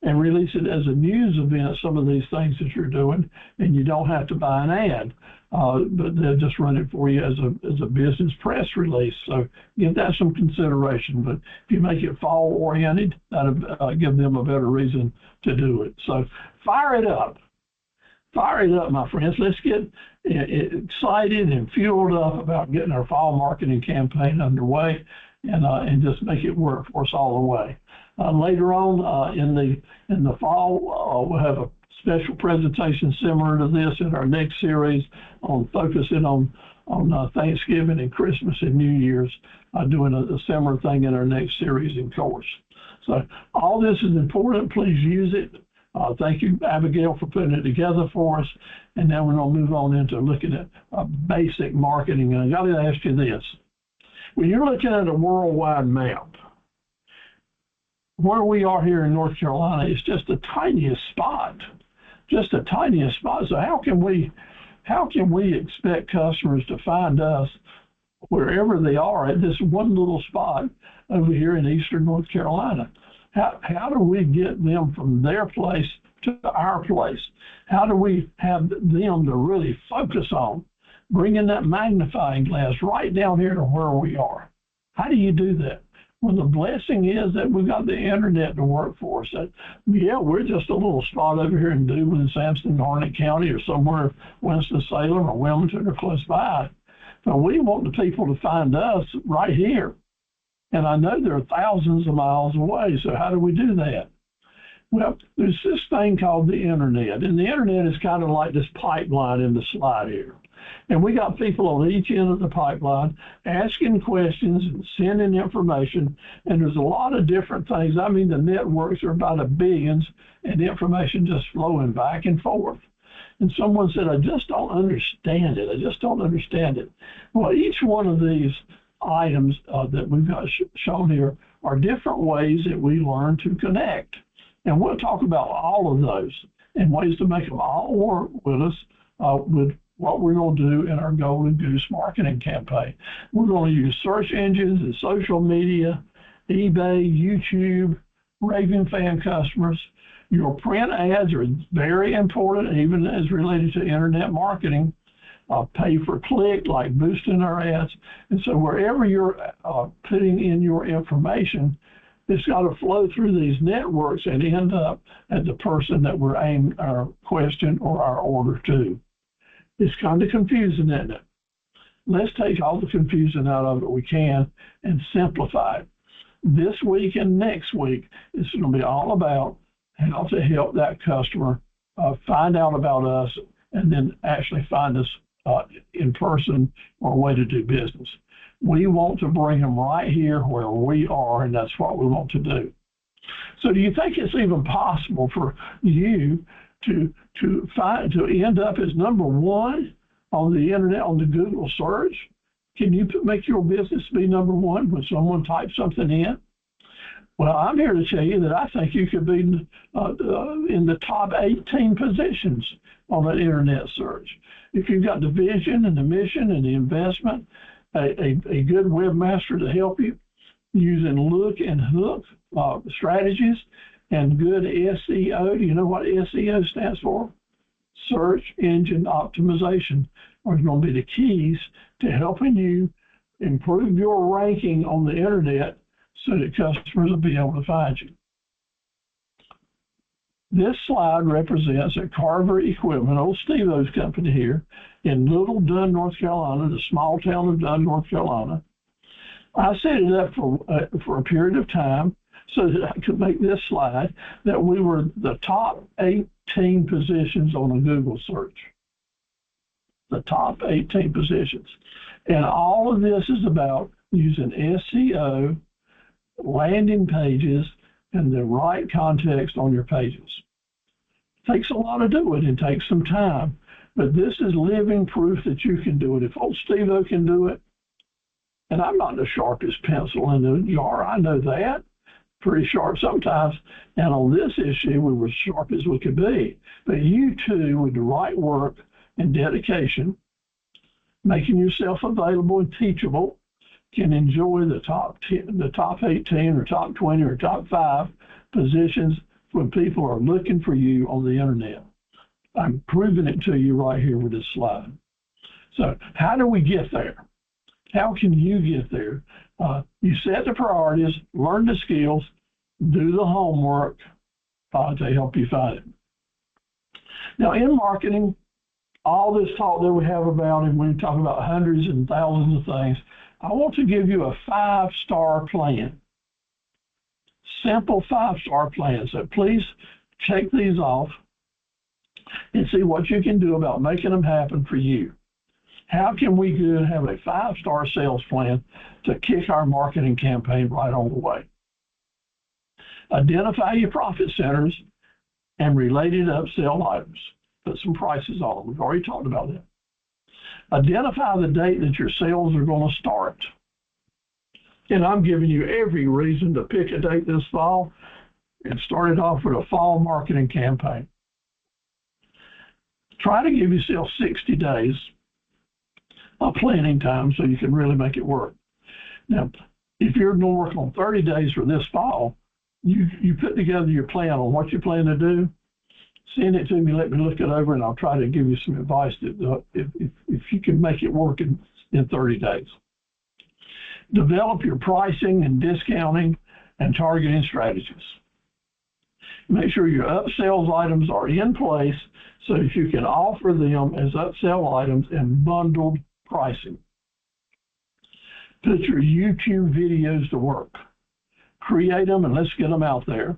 and release it as a news event, some of these things that you're doing, and you don't have to buy an ad, but they'll just run it for you as a business press release. So give that some consideration. But if you make it fall oriented, that'll give them a better reason to do it. So fire it up. Fire it up, my friends. Let's get excited and fueled up about getting our fall marketing campaign underway and just make it work for us all the way. Later on in the fall, we'll have a special presentation similar to this in our next series on focusing on Thanksgiving and Christmas and New Year's, doing a similar thing in our next series and course. So all this is important. Please use it. Thank you, Abigail, for putting it together for us. And now we're going to move on into looking at basic marketing. And I got to ask you this. When you're looking at a worldwide map, where we are here in North Carolina is just the tiniest spot, just the tiniest spot. So how can we expect customers to find us wherever they are at this one little spot over here in eastern North Carolina? How do we get them from their place to our place? How do we have them to really focus on bringing that magnifying glass right down here to where we are? How do you do that? Well, the blessing is that we've got the internet to work for us. That, yeah, we're just a little spot over here in Dublin, Sampson, Harnett County, or somewhere Winston-Salem or Wilmington or close by. But we want the people to find us right here. And I know they're thousands of miles away, so how do we do that? Well, there's this thing called the internet, and the internet is kind of like this pipeline in the slide here. And we got people on each end of the pipeline asking questions and sending information, and there's a lot of different things. I mean, the networks are about a billions, and information just flowing back and forth. And someone said, I just don't understand it. I just don't understand it. Well, each one of these items that we've got shown here are different ways that we learn to connect. And we'll talk about all of those and ways to make them all work with us with what we're going to do in our Golden Goose marketing campaign. We're going to use search engines and social media, eBay, YouTube, raving fan customers. Your print ads are very important, even as related to internet marketing. Pay per click, like boosting our ads. And so wherever you're putting in your information, it's got to flow through these networks and end up at the person that we're aiming our question or our order to. It's kind of confusing, isn't it? Let's take all the confusion out of it we can and simplify it. This week and next week, it's going to be all about how to help that customer find out about us and then actually find us in person or a way to do business. We want to bring them right here where we are, and that's what we want to do. So do you think it's even possible for you to end up as number one on the internet, on the Google search? Can you make your business be number one when someone types something in? Well, I'm here to tell you that I think you could be in the top 18 positions on that internet search. If you've got the vision and the mission and the investment, a good webmaster to help you using look and hook strategies and good SEO. Do you know what SEO stands for? Search engine optimization are going to be the keys to helping you improve your ranking on the internet so that customers will be able to find you. This slide represents a Carver Equipment, old Steve O's company here, in Little Dunn, North Carolina, the small town of Dunn, North Carolina. I set it up for a period of time so that I could make this slide that we were the top 18 positions on a Google search. The top 18 positions. And all of this is about using SEO, landing pages, and the right context on your pages. It takes a lot to do it and takes some time, but this is living proof that you can do it. If old Steve-O can do it, and I'm not the sharpest pencil in the jar, I know that, pretty sharp sometimes, and on this issue we were as sharp as we could be. But you too, with the right work and dedication, making yourself available and teachable, can enjoy the top 18 or top 20 or top 5 positions when people are looking for you on the internet. I'm proving it to you right here with this slide. So how do we get there? How can you get there? You set the priorities, learn the skills, do the homework to help you find it. Now in marketing, all this talk that we have about, and we talk about hundreds and thousands of things, I want to give you a 5-star plan. Simple 5-star plan. So please check these off and see what you can do about making them happen for you. How can we have a 5-star sales plan to kick our marketing campaign right on the way? Identify your profit centers and related upsell items. Put some prices on them. We've already talked about that. Identify the date that your sales are going to start. And I'm giving you every reason to pick a date this fall and start it off with a fall marketing campaign. Try to give yourself 60 days of planning time so you can really make it work. Now, if you're going to work on 30 days for this fall, you put together your plan on what you plan to do, send it to me, let me look it over, and I'll try to give you some advice that if you can make it work in 30 days. Develop your pricing and discounting and targeting strategies. Make sure your upsells items are in place so that you can offer them as upsell items and bundled pricing. Put your YouTube videos to work. Create them and let's get them out there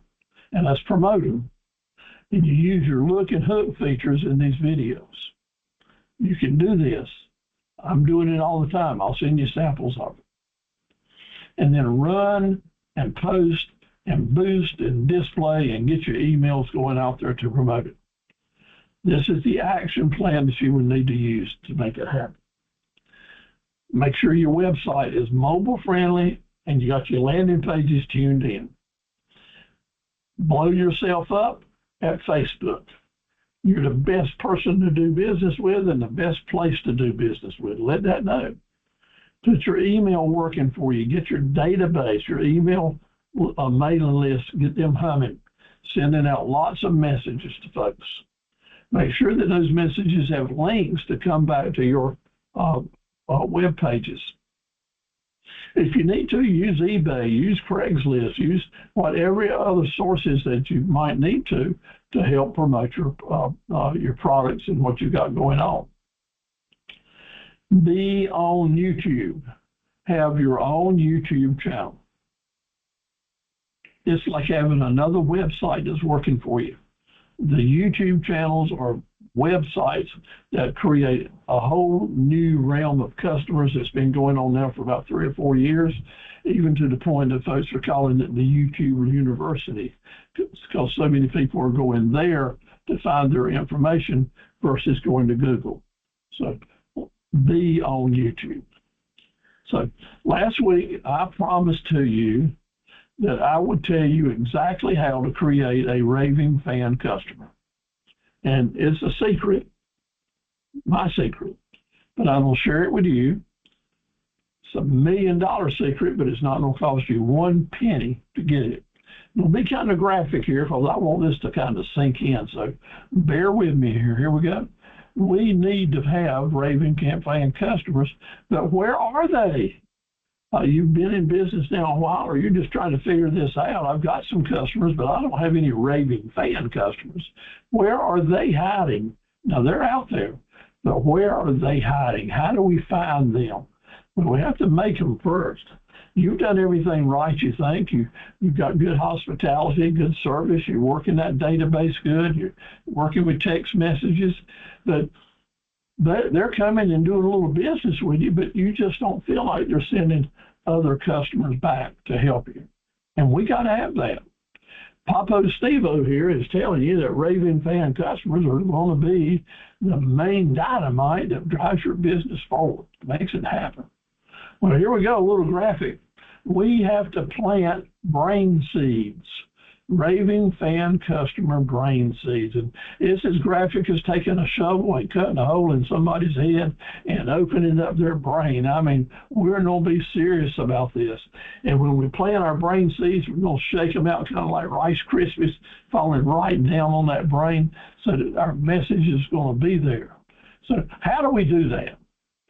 and let's promote them. And you use your look and hook features in these videos. You can do this. I'm doing it all the time. I'll send you samples of it. And then run and post and boost and display and get your emails going out there to promote it. This is the action plan that you would need to use to make it happen. Make sure your website is mobile friendly and you got your landing pages tuned in. Blow yourself up at Facebook. You're the best person to do business with and the best place to do business with. Let that know. Put your email working for you. Get your database, your email mailing list, get them humming, sending out lots of messages to folks. Make sure that those messages have links to come back to your web pages. If you need to, use eBay, use Craigslist, use whatever other sources that you might need to help promote your products and what you got going on. Be on YouTube. Have your own YouTube channel. It's like having another website that's working for you. The YouTube channels are websites that create a whole new realm of customers that's been going on now for about 3 or 4 years, even to the point that folks are calling it the YouTube University, because so many people are going there to find their information versus going to Google. So be on YouTube. So last week, I promised to you that I would tell you exactly how to create a raving fan customer. And it's a secret, my secret, but I'm going to share it with you. It's $1 million secret, but it's not going to cost you 1 penny to get it. It'll be kind of graphic here because I want this to kind of sink in. So bear with me here. Here we go. We need to have raving fan customers, but where are they? You've been in business now a while, or you're just trying to figure this out. I've got some customers, but I don't have any raving fan customers. Where are they hiding? Now, they're out there, but where are they hiding? How do we find them? Well, we have to make them first. You've done everything right, you think. You've got good hospitality, good service. You're working that database good. You're working with text messages, but they're coming and doing a little business with you, but you just don't feel like they're sending other customers back to help you. And we got to have that. Papo Steve-O here is telling you that raving fan customers are going to be the main dynamite that drives your business forward, makes it happen. Well, here we go, a little graphic. We have to plant brain seeds. Raving fan customer brain seeds. And it's as graphic as taking a shovel and cutting a hole in somebody's head and opening up their brain. I mean, we're going to be serious about this. And when we plant our brain seeds, we're going to shake them out kind of like Rice Krispies, falling right down on that brain so that our message is going to be there. So how do we do that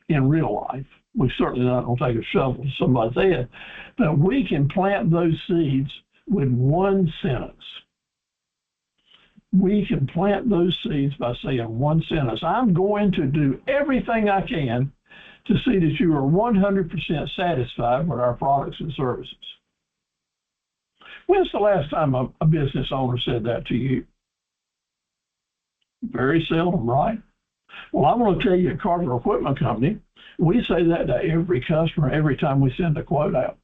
in real life? We certainly not going to take a shovel to somebody's head, but we can plant those seeds with one sentence. We can plant those seeds by saying one sentence. I'm going to do everything I can to see that you are 100% satisfied with our products and services. When's the last time a business owner said that to you? Very seldom, right? Well, I'm going to tell you at Carver Equipment Company, we say that to every customer every time we send a quote out.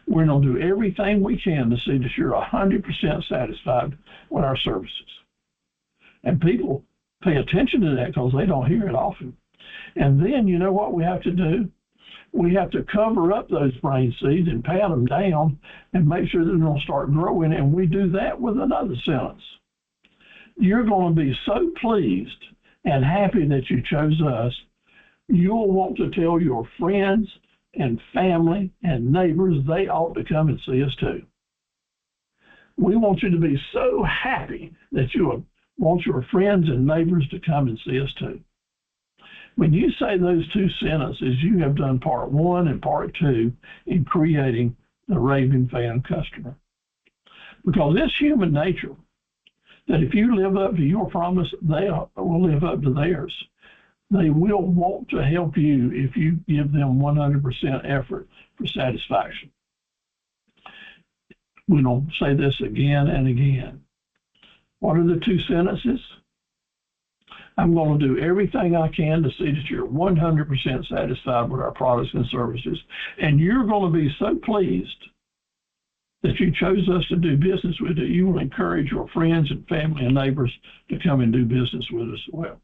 We're going to do everything we can to see that you're 100% satisfied with our services. And people pay attention to that because they don't hear it often. And then you know what we have to do? We have to cover up those brain seeds and pat them down and make sure they're going to start growing. And we do that with another sentence. You're going to be so pleased and happy that you chose us, you'll want to tell your friends and family and neighbors they ought to come and see us too. We want you to be so happy that you want your friends and neighbors to come and see us too. When you say those two sentences, you have done part one and part two in creating the raving fan customer. Because it's human nature that if you live up to your promise, they will live up to theirs. They will want to help you if you give them 100% effort for satisfaction. We don't say this again and again. What are the two sentences? I'm going to do everything I can to see that you're 100% satisfied with our products and services. And you're going to be so pleased that you chose us to do business with that you will encourage your friends and family and neighbors to come and do business with us as well.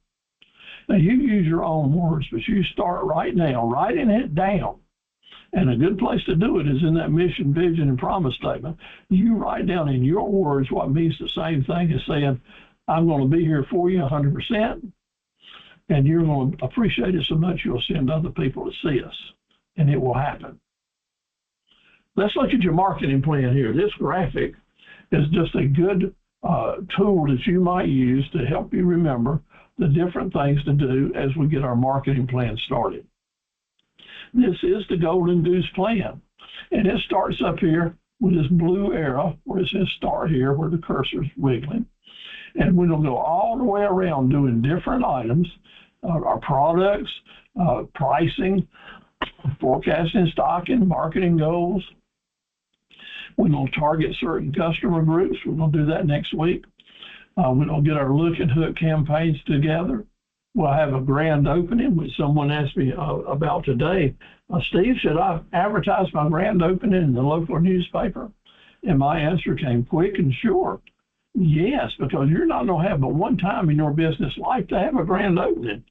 Now, you use your own words, but you start right now writing it down. And a good place to do it is in that mission, vision, and promise statement. You write down in your words what means the same thing as saying, I'm going to be here for you 100%, and you're going to appreciate it so much you'll send other people to see us, and it will happen. Let's look at your marketing plan here. This graphic is just a good tool that you might use to help you remember the different things to do as we get our marketing plan started. This is the Golden Goose Plan, and it starts up here with this blue arrow where it says start here where the cursor's wiggling. And we're going to go all the way around doing different items, our products, pricing, forecasting, stocking, marketing goals. We're going to target certain customer groups. We're going to do that next week. We're going to get our look and hook campaigns together. We'll have a grand opening, which someone asked me about today. Steve, should I advertise my grand opening in the local newspaper? And my answer came quick and sure. Yes, because you're not going to have but one time in your business life to have a grand opening.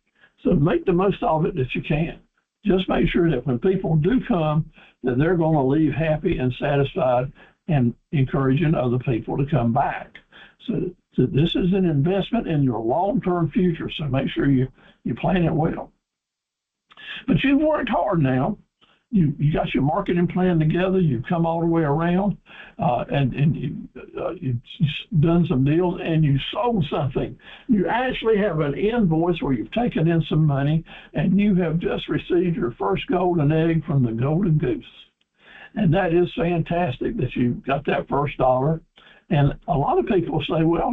So make the most of it that you can. Just make sure that when people do come, that they're going to leave happy and satisfied and encouraging other people to come back. So this is an investment in your long-term future, so make sure you plan it well. But you've worked hard now. You got your marketing plan together. You've come all the way around, and you've done some deals, and you sold something. You actually have an invoice where you've taken in some money, and you have just received your first golden egg from the Golden Goose. And that is fantastic that you got that first dollar. And a lot of people say, well,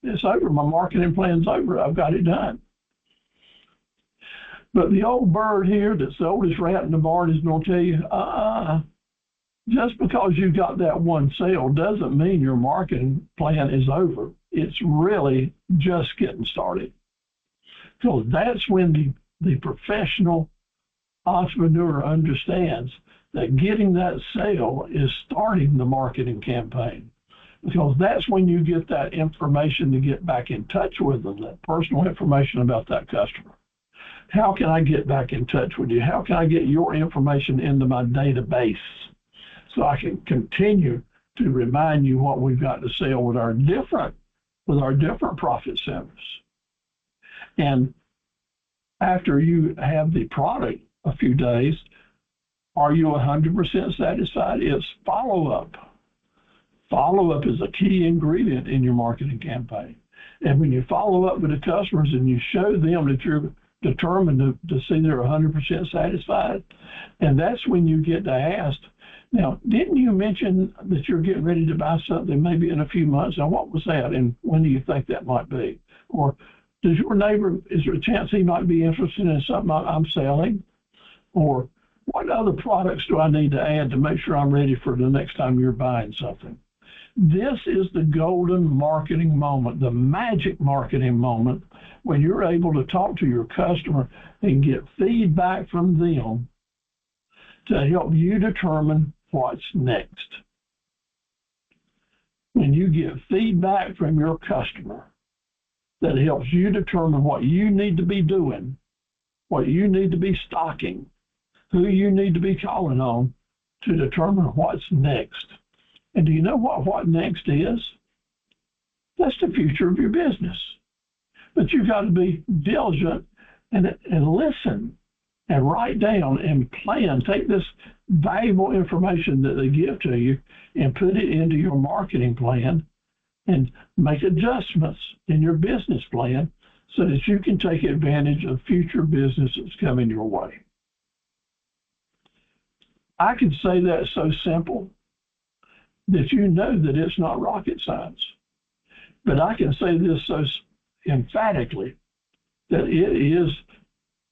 it's over. My marketing plan's over. I've got it done. But the old bird here that's the oldest rat in the barn is going to tell you, just because you got that one sale doesn't mean your marketing plan is over. It's really just getting started. Because that's when the professional entrepreneur understands that getting that sale is starting the marketing campaign. Because that's when you get that information to get back in touch with them, that personal information about that customer. How can I get back in touch with you? How can I get your information into my database so I can continue to remind you what we've got to sell with our different profit centers? And after you have the product a few days, are you 100% satisfied? It's follow-up. Follow-up is a key ingredient in your marketing campaign. And when you follow up with the customers and you show them that you're determined to see they're 100% satisfied, and that's when you get to ask, now, didn't you mention that you're getting ready to buy something maybe in a few months? Now, what was that, and when do you think that might be? Or does your neighbor, is there a chance he might be interested in something I'm selling? Or what other products do I need to add to make sure I'm ready for the next time you're buying something? This is the golden marketing moment, the magic marketing moment, when you're able to talk to your customer and get feedback from them to help you determine what's next. When you get feedback from your customer that helps you determine what you need to be doing, what you need to be stocking, who you need to be calling on to determine what's next. And do you know what next is? That's the future of your business. But you've got to be diligent and listen and write down and plan. Take this valuable information that they give to you and put it into your marketing plan and make adjustments in your business plan so that you can take advantage of future business that's coming your way. I can say that so simple that you know that it's not rocket science. But I can say this so emphatically that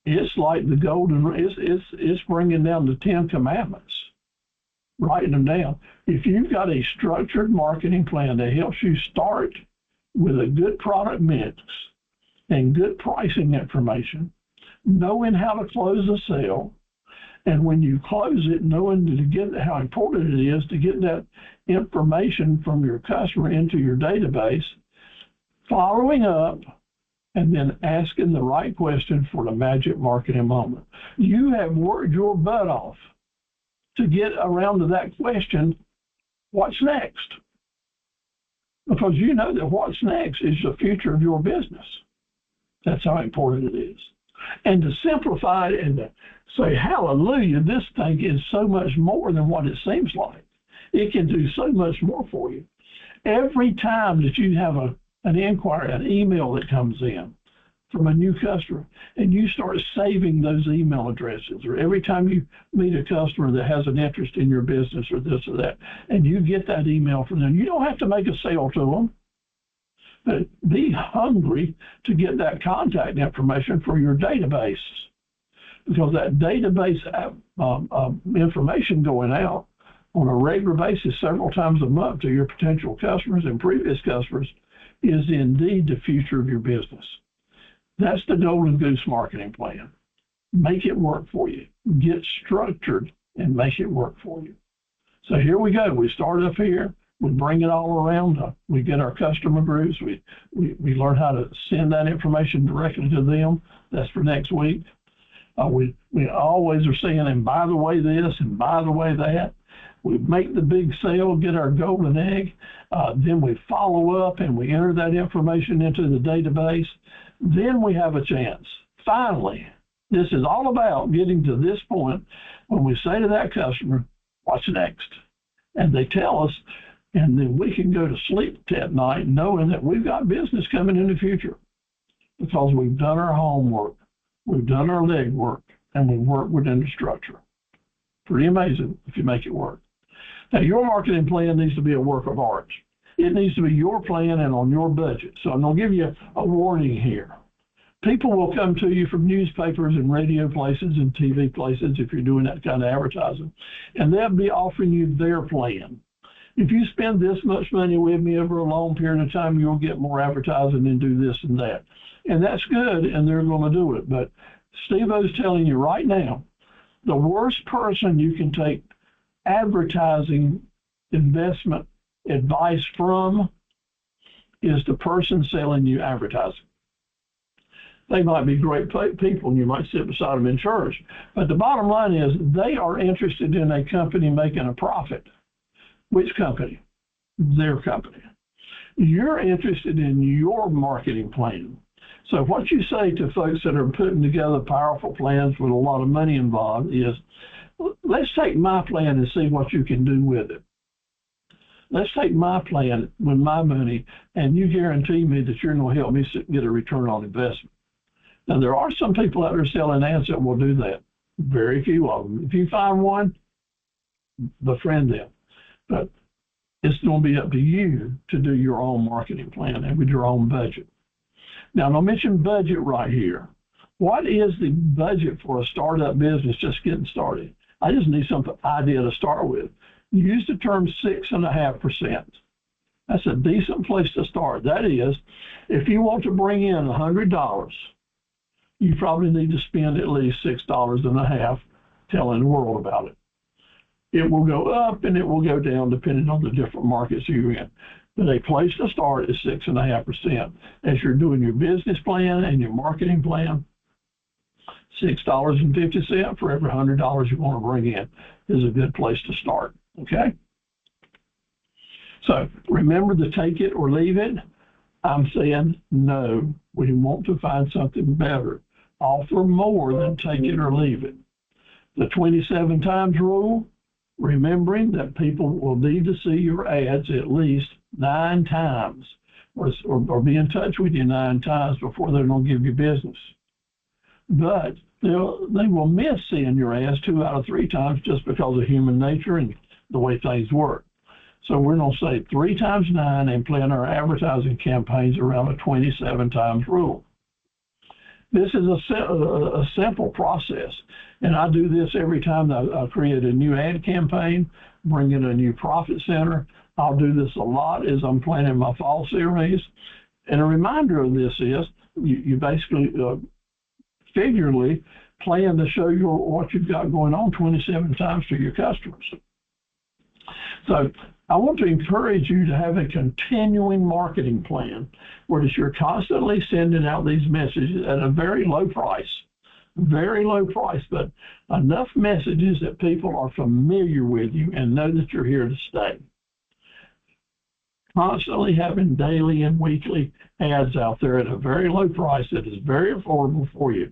it's like the it's bringing down the 10 commandments, writing them down. If you've got a structured marketing plan that helps you start with a good product mix and good pricing information, knowing how to close a sale, and when you close it, knowing to get how important it is to get that information from your customer into your database, following up, and then asking the right question for the magic marketing moment. You have worked your butt off to get around to that question, what's next? Because you know that what's next is the future of your business. That's how important it is. And to simplify it and to say, hallelujah, this thing is so much more than what it seems like. It can do so much more for you. Every time that you have an inquiry, an email that comes in from a new customer, and you start saving those email addresses, or every time you meet a customer that has an interest in your business or this or that, and you get that email from them, you don't have to make a sale to them, but be hungry to get that contact information for your database, because that database information going out on a regular basis several times a month to your potential customers and previous customers is indeed the future of your business. That's the Golden Goose Marketing Plan. Make it work for you. Get structured and make it work for you. So here we go. We start up here. We bring it all around. We get our customer groups. We learn how to send that information directly to them. That's for next week. We always are saying, and by the way this, and by the way that. We make the big sale, get our golden egg. Then we follow up and we enter that information into the database. Then we have a chance. Finally, this is all about getting to this point when we say to that customer, what's next? And they tell us, and then we can go to sleep that night knowing that we've got business coming in the future because we've done our homework, we've done our legwork, and we've worked within the structure. Pretty amazing if you make it work. Now, your marketing plan needs to be a work of art. It needs to be your plan and on your budget. So I'm going to give you a warning here. People will come to you from newspapers and radio places and TV places if you're doing that kind of advertising, and they'll be offering you their plan. If you spend this much money with me over a long period of time, you'll get more advertising and do this and that. And that's good, and they're going to do it. But Steve-O's telling you right now, the worst person you can take advertising investment advice from is the person selling you advertising. They might be great people and you might sit beside them in church, but the bottom line is they are interested in a company making a profit. Which company? Their company. You're interested in your marketing plan. So what you say to folks that are putting together powerful plans with a lot of money involved is, let's take my plan and see what you can do with it. Let's take my plan with my money, and you guarantee me that you're going to help me get a return on investment. Now, there are some people out there selling ads that will do that. Very few of them. If you find one, befriend them. But it's going to be up to you to do your own marketing plan and with your own budget. Now, I'll mention budget right here. What is the budget for a startup business just getting started? I just need some idea to start with. Use the term 6.5%. That's a decent place to start. That is, if you want to bring in $100, you probably need to spend at least $6.50 telling the world about it. It will go up and it will go down depending on the different markets you're in. But a place to start is 6.5%. As you're doing your business plan and your marketing plan, $6.50 for every $100 you want to bring in is a good place to start, okay? So remember the take it or leave it. I'm saying no, we want to find something better. Offer more than take it or leave it. The 27 times rule, remembering that people will need to see your ads at least 9 times or be in touch with you 9 times before they're going to give you business. But they will miss seeing your ads 2 out of 3 times just because of human nature and the way things work. So we're going to say 3 times 9 and plan our advertising campaigns around a 27 times rule. This is a simple process, and I do this every time that I create a new ad campaign, bring in a new profit center. I'll do this a lot as I'm planning my fall series. And a reminder of this is you basically figuratively plan to show you what you've got going on 27 times to your customers. So I want to encourage you to have a continuing marketing plan where you're constantly sending out these messages at a very low price, but enough messages that people are familiar with you and know that you're here to stay. Constantly having daily and weekly ads out there at a very low price that is very affordable for you.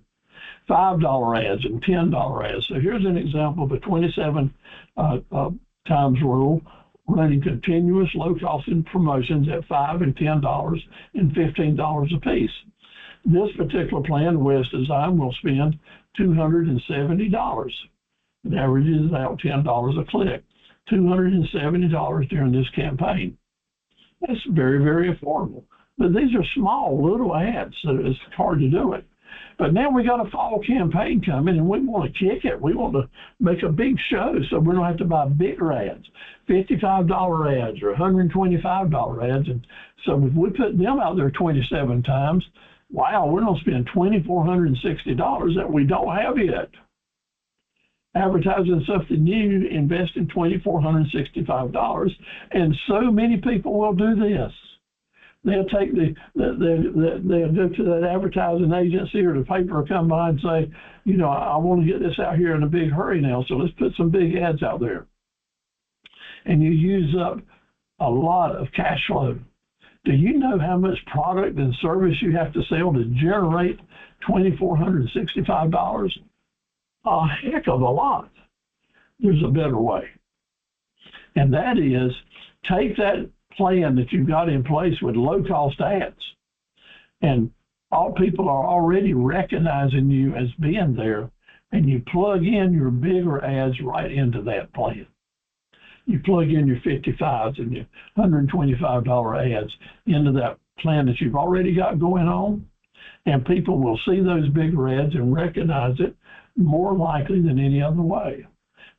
$5 ads and $10 ads. So here's an example of a 27 times rule, running continuous low-cost promotions at $5 and $10 and $15 a piece. This particular plan, West Design, will spend $270. It averages out $10 a click. $270 during this campaign. That's very, very affordable. But these are small, little ads, so it's hard to do it. But now we got a fall campaign coming, and we want to kick it. We want to make a big show, so we don't have to buy bigger ads, $55 ads or $125 ads. And so if we put them out there 27 times, wow, we're going to spend $2,460 that we don't have yet. Advertising something new, invest in $2,465, and so many people will do this. They'll take they'll go to that advertising agency or the paper will come by and say, you know, I want to get this out here in a big hurry now, so let's put some big ads out there. And you use up a lot of cash flow. Do you know how much product and service you have to sell to generate $2,465? A heck of a lot. There's a better way. And that is, take that plan that you've got in place with low-cost ads, and all people are already recognizing you as being there, and you plug in your bigger ads right into that plan. You plug in your 55s and your $125 ads into that plan that you've already got going on, and people will see those bigger ads and recognize it more likely than any other way.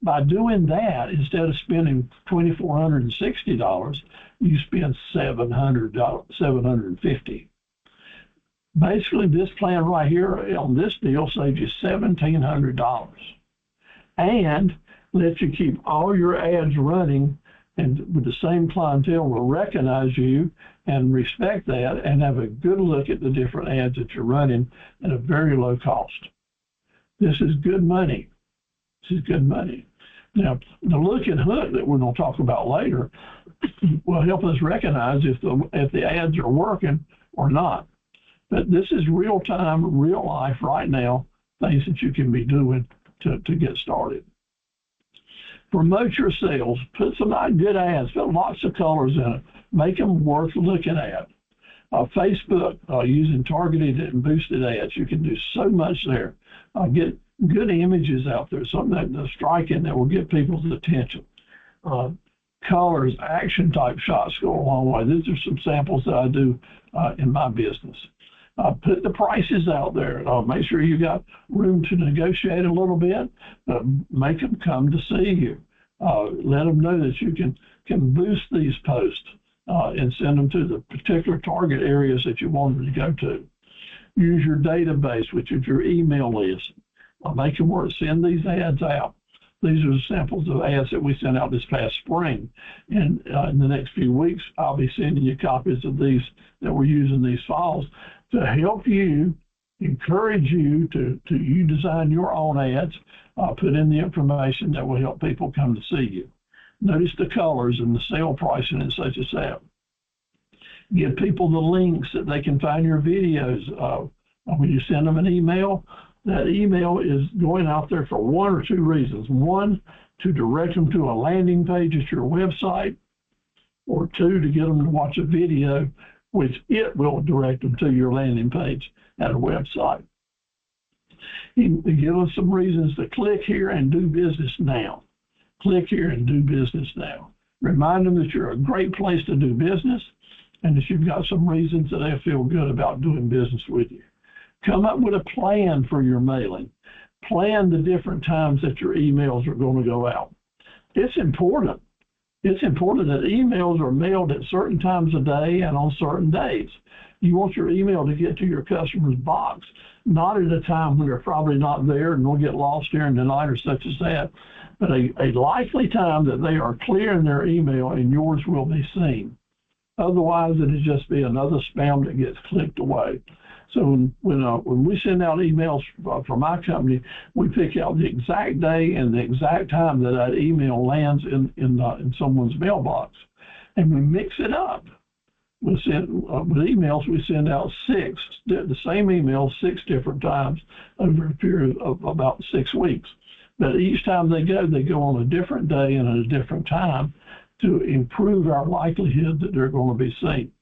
By doing that, instead of spending $2,460, you spend $750. Basically, this plan right here on this deal saves you $1,700 and lets you keep all your ads running, and with the same clientele will recognize you and respect that and have a good look at the different ads that you're running at a very low cost. This is good money. This is good money. Now, the look and hook that we're going to talk about later will help us recognize if the ads are working or not. But this is real time, real life, right now, things that you can be doing to get started. Promote your sales. Put some good ads. Put lots of colors in it. Make them worth looking at. Facebook, using targeted and boosted ads. You can do so much there. Get good images out there, something that's striking that will get people's attention. Colors, action type shots go a long way. These are some samples that I do in my business. Put the prices out there. Make sure you got room to negotiate a little bit. Make them come to see you. Let them know that you can boost these posts and send them to the particular target areas that you want them to go to. Use your database, which is your email list. Make them work. Send these ads out. These are samples of ads that we sent out this past spring. And in the next few weeks, I'll be sending you copies of these that we're using these files to help you, encourage you to you design your own ads, put in the information that will help people come to see you. Notice the colors and the sale pricing and such as that. Give people the links that they can find your videos. When you send them an email, that email is going out there for one or two reasons. One, to direct them to a landing page at your website, or two, to get them to watch a video which it will direct them to your landing page at a website. You give us some reasons to click here and do business now. Click here and do business now. Remind them that you're a great place to do business and that you've got some reasons that they feel good about doing business with you. Come up with a plan for your mailing. Plan the different times that your emails are going to go out. It's important. It's important that emails are mailed at certain times of day and on certain days. You want your email to get to your customer's box, not at a time when they're probably not there and will get lost during the night or such as that, but a likely time that they are clear in their email and yours will be seen. Otherwise, it'll just be another spam that gets clicked away. So when we send out emails from my company, we pick out the exact day and the exact time that that email lands in someone's mailbox, and we mix it up. We send with emails. We send out the same email 6 different times over a period of about 6 weeks. But each time they go on a different day and at a different time to improve our likelihood that they're going to be seen.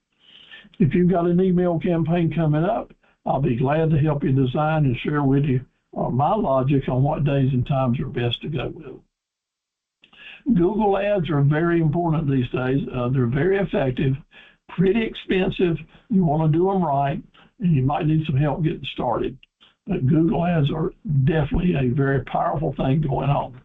If you've got an email campaign coming up, I'll be glad to help you design and share with you my logic on what days and times are best to go with. Google ads are very important these days. They're very effective, pretty expensive. You want to do them right, and you might need some help getting started. But Google ads are definitely a very powerful thing going on.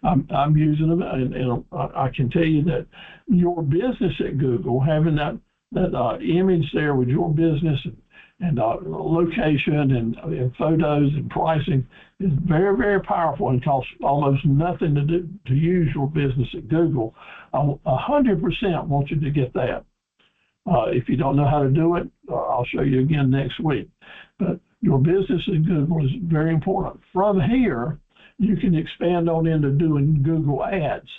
I'm using them, and I can tell you that your business at Google, having that image there with your business and location and photos and pricing is very, very powerful and costs almost nothing to use your business at Google. 100% want you to get that. If you don't know how to do it, I'll show you again next week. But your business at Google is very important. From here, you can expand on into doing Google ads,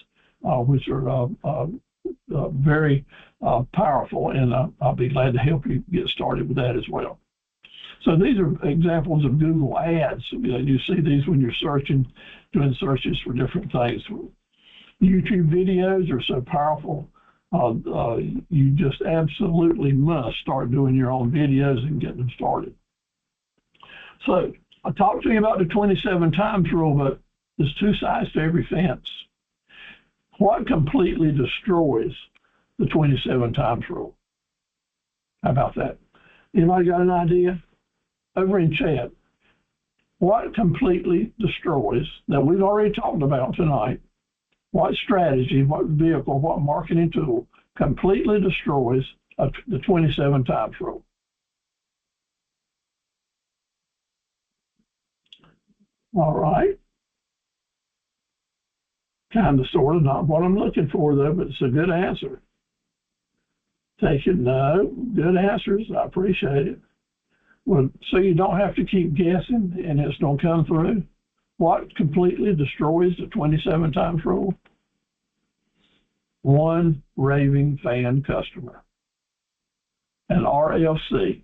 which are very powerful, and I'll be glad to help you get started with that as well. So these are examples of Google ads. You see these when you're doing searches for different things. YouTube videos are so powerful. You just absolutely must start doing your own videos and getting them started. So I talked to you about the 27 times rule, but there's 2 sides to every fence. What completely destroys the 27 times rule? How about that? Anybody got an idea? Over in chat, what completely destroys, that we've already talked about tonight, what strategy, what vehicle, what marketing tool completely destroys the 27 times rule? All right. Kind of, sort of, not what I'm looking for, though, but it's a good answer. Take it, no, good answers. I appreciate it. Well, so you don't have to keep guessing and it's going to come through. What completely destroys the 27 times rule? One raving fan customer, an RFC.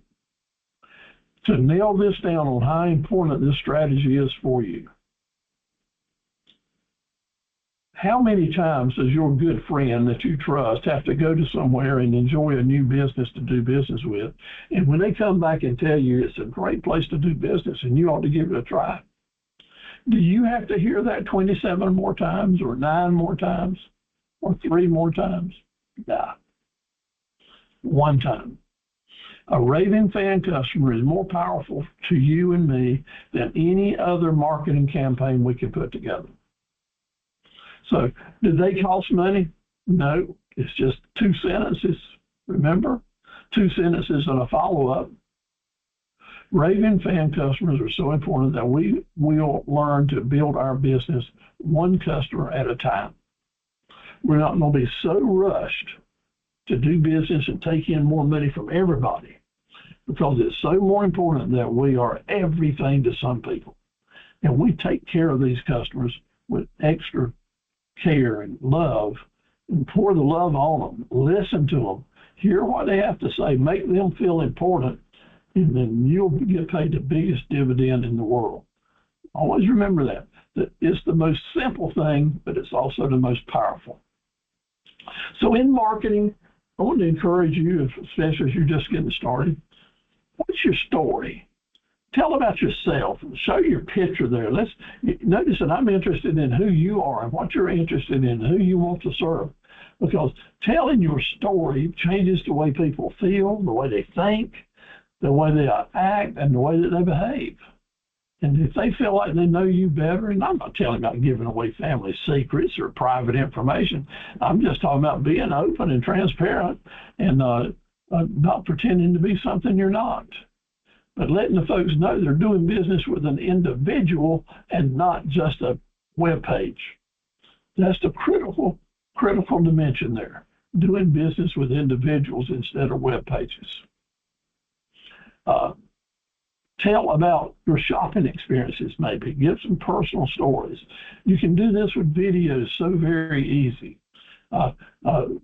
To nail this down on how important this strategy is for you, how many times does your good friend that you trust have to go to somewhere and enjoy a new business to do business with, and when they come back and tell you it's a great place to do business and you ought to give it a try, do you have to hear that 27 more times or 9 more times or 3 more times? Nah. One time. A raving fan customer is more powerful to you and me than any other marketing campaign we can put together. So, did they cost money? No, it's just 2 sentences. Remember? 2 sentences and a follow-up. Raving fan customers are so important that we will learn to build our business one customer at a time. We're not going to be so rushed to do business and take in more money from everybody, because it's so more important that we are everything to some people. And we take care of these customers with extra care and love, and pour the love on them, listen to them, hear what they have to say, make them feel important, and then you'll get paid the biggest dividend in the world. Always remember that it's the most simple thing, but it's also the most powerful. So in marketing, I want to encourage you, especially if you're just getting started. What's your story? Tell about yourself. Show your picture there. Let's notice that I'm interested in who you are and what you're interested in, who you want to serve. Because telling your story changes the way people feel, the way they think, the way they act, and the way that they behave. And if they feel like they know you better, and I'm not telling about giving away family secrets or private information, I'm just talking about being open and transparent and not pretending to be something you're not. But letting the folks know they're doing business with an individual and not just a web page. That's the critical dimension there. Doing business with individuals instead of web pages. Tell about your shopping experiences, maybe. Give some personal stories. You can do this with videos so very easy.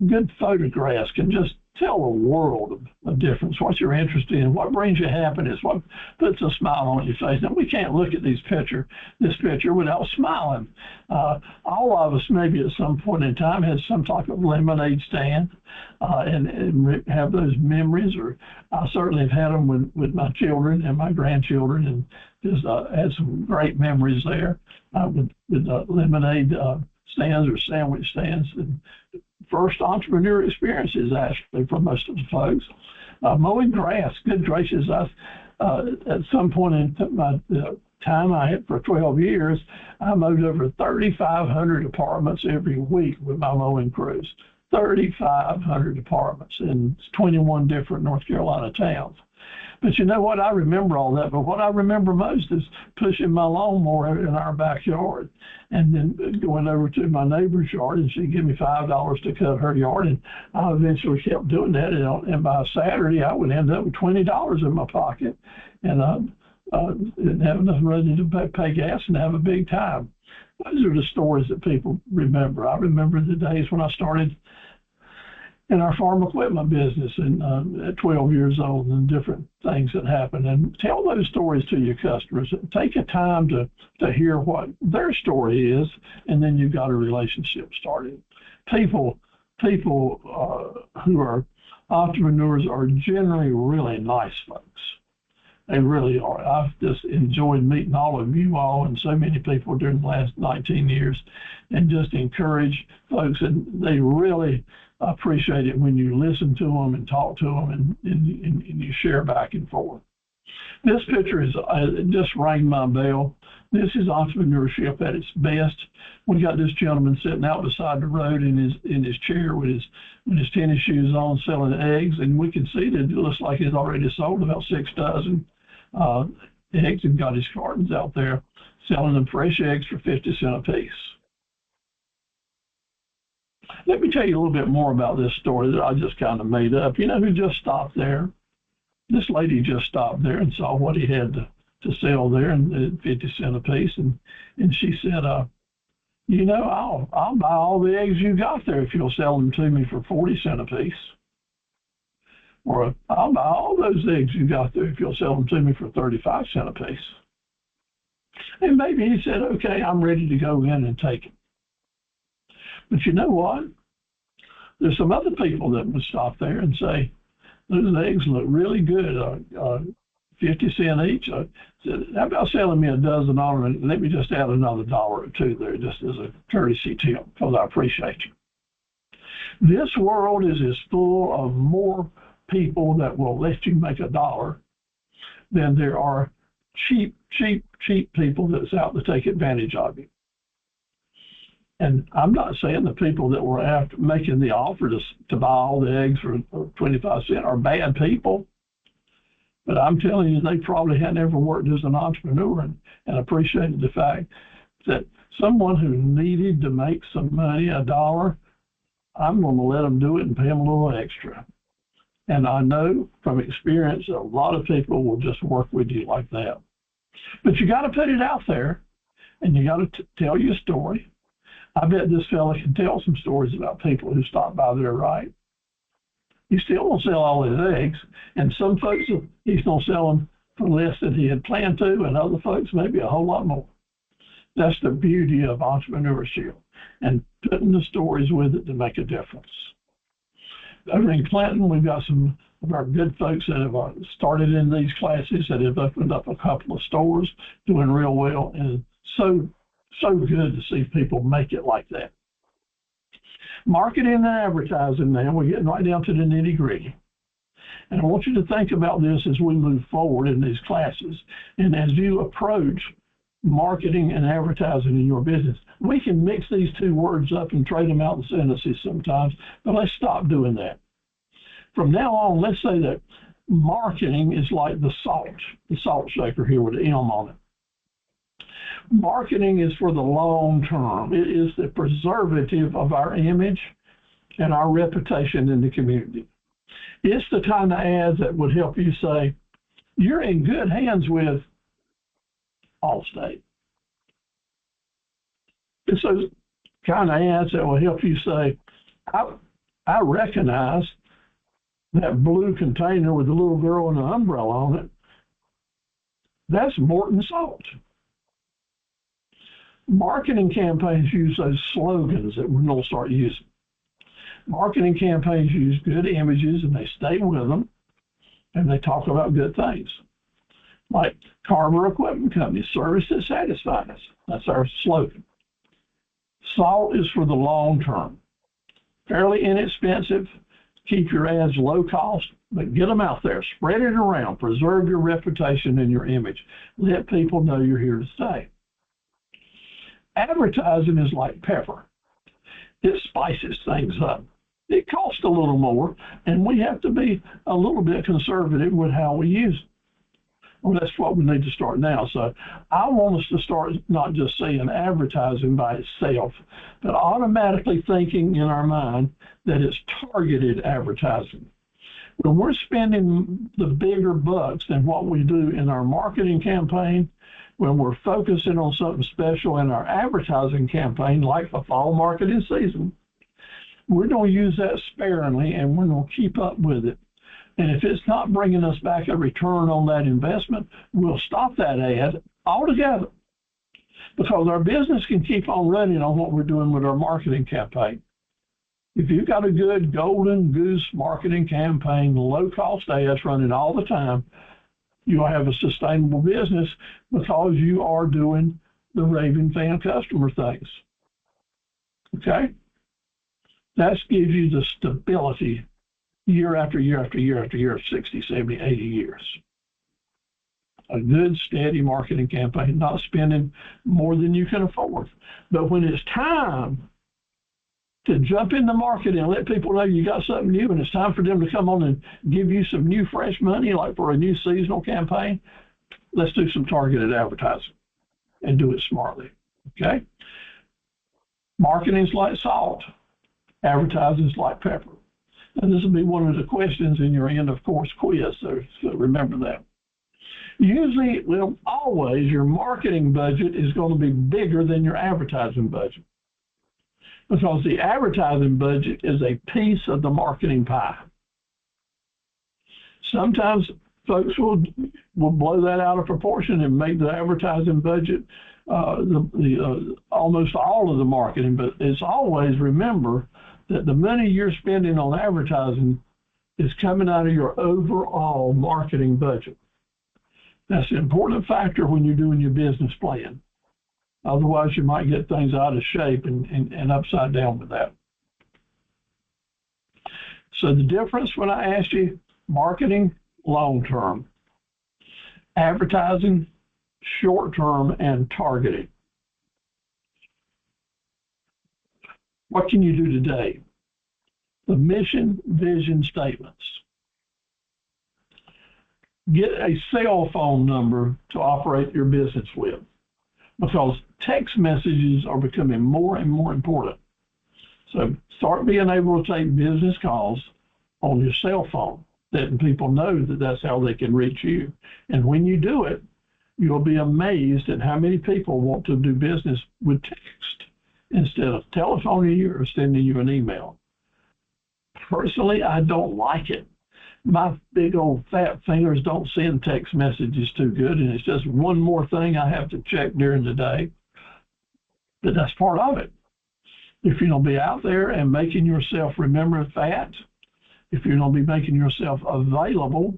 Good photographs can just tell a world of difference. What you're interested in, what brings you happiness, what puts a smile on your face. Now, we can't look at this picture without smiling. All of us maybe at some point in time had some type of lemonade stand and have those memories, or I certainly have had them with my children and my grandchildren, and just had some great memories there with lemonade stands or sandwich stands. And first entrepreneur experiences, actually, for most of the folks. Mowing grass, good gracious, at some point in my time I had for 12 years, I mowed over 3,500 apartments every week with my mowing crews. 3,500 apartments in 21 different North Carolina towns. But you know what? I remember all that. But what I remember most is pushing my lawnmower in our backyard and then going over to my neighbor's yard, and she'd give me $5 to cut her yard. And I eventually kept doing that. And by Saturday, I would end up with $20 in my pocket and didn't have enough money to pay gas and have a big time. Those are the stories that people remember. I remember the days when I started in our farm equipment business and at 12 years old, and different things that happened. And tell those stories to your customers. Take a time to hear what their story is, and then you've got a relationship started. People who are entrepreneurs are generally really nice folks. They really are. I've just enjoyed meeting all of you all and so many people during the last 19 years, and just encourage folks, and they really appreciate it when you listen to them and talk to them and you share back and forth. This picture it just rang my bell. This is entrepreneurship at its best. We got this gentleman sitting out beside the road in his chair with his tennis shoes on, selling eggs, and we can see that it looks like he's already sold about 6 dozen eggs and got his cartons out there selling them fresh eggs for 50 cents a piece. Let me tell you a little bit more about this story that I just kind of made up. You know who just stopped there? This lady just stopped there and saw what he had to sell there, and 50 cents a piece, and she said, you know, I'll buy all the eggs you got there if you'll sell them to me for 40 cents a piece. Or I'll buy all those eggs you got there if you'll sell them to me for 35 cents a piece. And maybe he said, okay, I'm ready to go in and take it. But you know what? There's some other people that would stop there and say, those eggs look really good, 50 cents each. Said, how about selling me a dozen on them, and let me just add another $1 or $2 there just as a courtesy tip, because I appreciate you. This world is as full of more people that will let you make $1 than there are cheap people that's out to take advantage of you. And I'm not saying the people that were after making the offer to buy all the eggs for 25 cents are bad people, but I'm telling you, they probably hadn't ever worked as an entrepreneur and appreciated the fact that someone who needed to make some money, $1, I'm going to let them do it and pay them a little extra. And I know from experience that a lot of people will just work with you like that. But you got to put it out there, and you got to tell your story. I bet this fella can tell some stories about people who stopped by there, right? He still won't sell all his eggs, and some folks, he's going to sell them for less than he had planned to, and other folks maybe a whole lot more. That's the beauty of entrepreneurship, and putting the stories with it to make a difference. over in Clinton, we've got some of our good folks that have started in these classes, that have opened up a couple of stores, doing real well, and so good to see people make it like that. Marketing and advertising now, we're getting right down to the nitty-gritty. And I want you to think about this as we move forward in these classes. And as you approach marketing and advertising in your business, we can mix these two words up and trade them out in sentences sometimes, but let's stop doing that. From now on, let's say that marketing is like the salt shaker here with the M on it. Marketing is for the long term. It is the preservative of our image and our reputation in the community. It's the kind of ads that would help you say, you're in good hands with Allstate. It's those kind of ads that will help you say, I recognize that blue container with the little girl and an umbrella on it. That's Morton Salt. Marketing campaigns use those slogans that we're going to start using. Marketing campaigns use good images and they stay with them and they talk about good things. Like Carver Equipment Company, service that satisfies. That's our slogan. Salt is for the long term. Fairly inexpensive. Keep your ads low cost, but get them out there. Spread it around. Preserve your reputation and your image. Let people know you're here to stay. Advertising is like pepper. It spices things up. It costs a little more, and we have to be a little bit conservative with how we use it. Well, that's what we need to start now. So I want us to start not just saying advertising by itself, but automatically thinking in our mind that it's targeted advertising. When we're spending the bigger bucks than what we do in our marketing campaign, when we're focusing on something special in our advertising campaign, like the fall marketing season, we're going to use that sparingly and we're going to keep up with it. And if it's not bringing us back a return on that investment, we'll stop that ad altogether, because our business can keep on running on what we're doing with our marketing campaign. If you've got a good golden goose marketing campaign, low-cost ads running all the time, you'll have a sustainable business because you are doing the raving fan customer things. Okay? That gives you the stability year after year after year after year, 60, 70, 80 years. A good, steady marketing campaign, not spending more than you can afford. But when it's time to jump into marketing and let people know you got something new and it's time for them to come on and give you some new fresh money, like for a new seasonal campaign, let's do some targeted advertising and do it smartly, okay? Marketing's like salt. Advertising's like pepper. And this will be one of the questions in your end of course quiz, so remember that. Usually, well, always, your marketing budget is going to be bigger than your advertising budget, because the advertising budget is a piece of the marketing pie. Sometimes folks will blow that out of proportion and make the advertising budget almost all of the marketing, but it's always, remember, that the money you're spending on advertising is coming out of your overall marketing budget. That's an important factor when you're doing your business plan. Otherwise, you might get things out of shape and upside down with that. So the difference when I asked you, marketing, long-term, advertising, short-term, and targeting. What can you do today? The mission, vision statements. Get a cell phone number to operate your business with, because text messages are becoming more and more important. So start being able to take business calls on your cell phone, letting people know that that's how they can reach you. And when you do it, you'll be amazed at how many people want to do business with text instead of telephoning you or sending you an email. Personally, I don't like it. My big old fat fingers don't send text messages too good, and it's just one more thing I have to check during the day. But that's part of it. If you're going to be out there and making yourself remember that, If you're going to be making yourself available,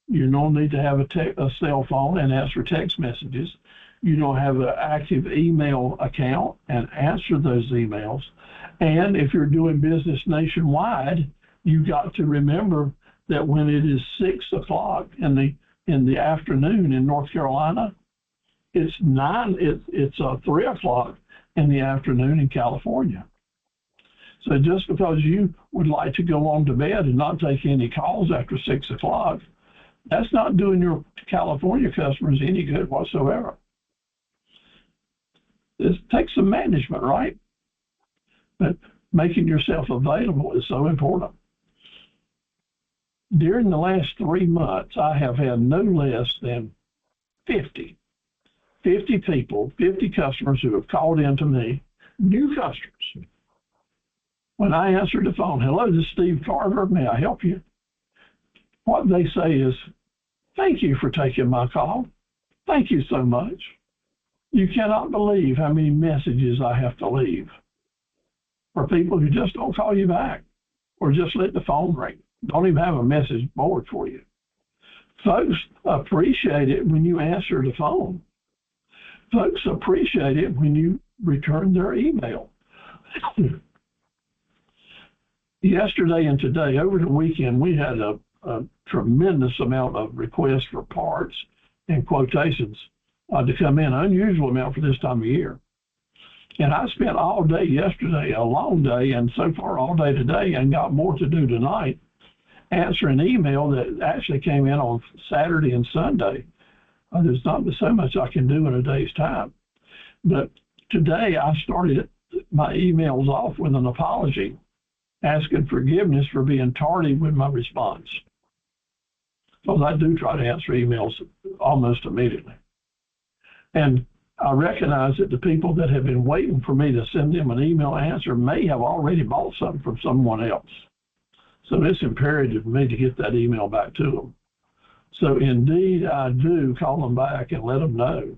you don't need to have a cell phone and answer text messages. You don't have an active email account and answer those emails. And if you're doing business nationwide, you got to remember that when it is 6 o'clock in the afternoon in North Carolina, it's 3 o'clock in the afternoon in California. So just because you would like to go on to bed and not take any calls after 6 o'clock, that's not doing your California customers any good whatsoever. It takes some management, right? But making yourself available is so important. During the last 3 months, I have had no less than 50 people, 50 customers who have called in to me, new customers. When I answered the phone, hello, this is Steve Carver, may I help you? What they say is, thank you for taking my call. Thank you so much. You cannot believe how many messages I have to leave for people who just don't call you back or just let the phone ring. Don't even have a message board for you. Folks appreciate it when you answer the phone. Folks appreciate it when you return their email. Yesterday and today, over the weekend, we had a tremendous amount of requests for parts and quotations to come in, an unusual amount for this time of year. And I spent all day yesterday, a long day, and so far all day today, and got more to do tonight, answering email that actually came in on Saturday and Sunday. There's not so much I can do in a day's time. But today I started my emails off with an apology, asking forgiveness for being tardy with my response. Because I do try to answer emails almost immediately. And I recognize that the people that have been waiting for me to send them an email answer may have already bought something from someone else. So it's imperative for me to get that email back to them. So indeed, I do call them back and let them know,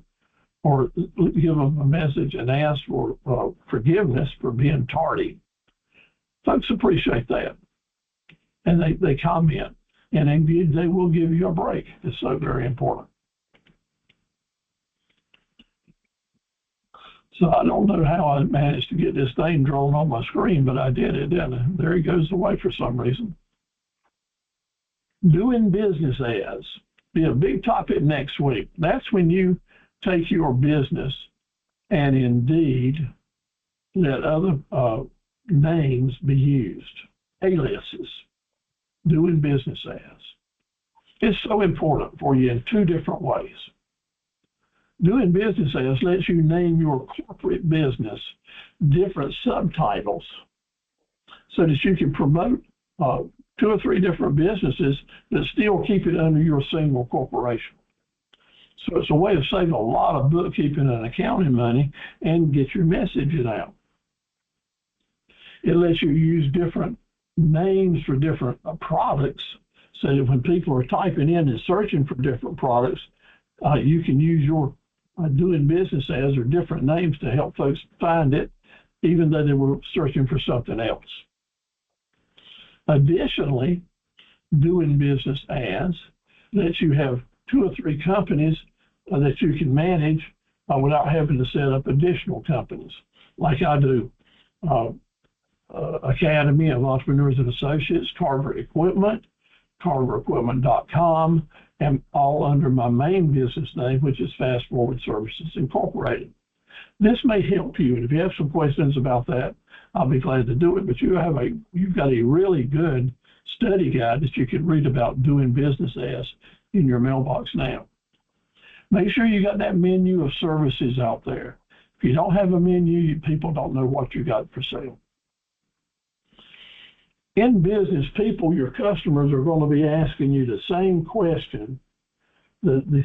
or give them a message and ask for forgiveness for being tardy. Folks appreciate that. And they comment, and they will give you a break. It's so very important. So I don't know how I managed to get this thing drawn on my screen, but I did it, didn't I? There he goes away for some reason. Doing business as be a big topic next week. That's when you take your business and indeed let other names be used, aliases, doing business as. It's so important for you in 2 different ways. Doing business as lets you name your corporate business different subtitles so that you can promote 2 or 3 different businesses that still keep it under your single corporation. So it's a way of saving a lot of bookkeeping and accounting money and get your messaging out. It lets you use different names for different products so that when people are typing in and searching for different products, you can use your doing business as or different names to help folks find it, even though they were searching for something else. Additionally, doing business as lets you have 2 or 3 companies that you can manage without having to set up additional companies, like I do. Academy of Entrepreneurs and Associates, Carver Equipment, carverequipment.com, and all under my main business name, which is Fast Forward Services Incorporated. This may help you, and if you have some questions about that, I'll be glad to do it. But you've got a really good study guide that you can read about doing business as in your mailbox now. Make sure you got that menu of services out there. If you don't have a menu, people don't know what you got for sale. In business, people, your customers, are going to be asking you the same question, the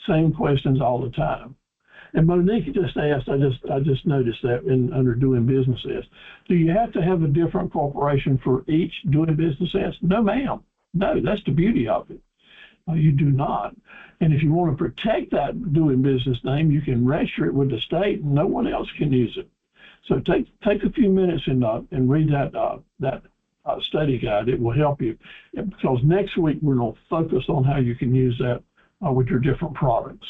same questions all the time. And Monique just asked, I just noticed that under doing business as, do you have to have a different corporation for each doing business as? No, ma'am. No, that's the beauty of it. You do not. And if you want to protect that doing business name, you can register it with the state, and no one else can use it. So take a few minutes and read that study guide. It will help you, because next week we're going to focus on how you can use that with your different products.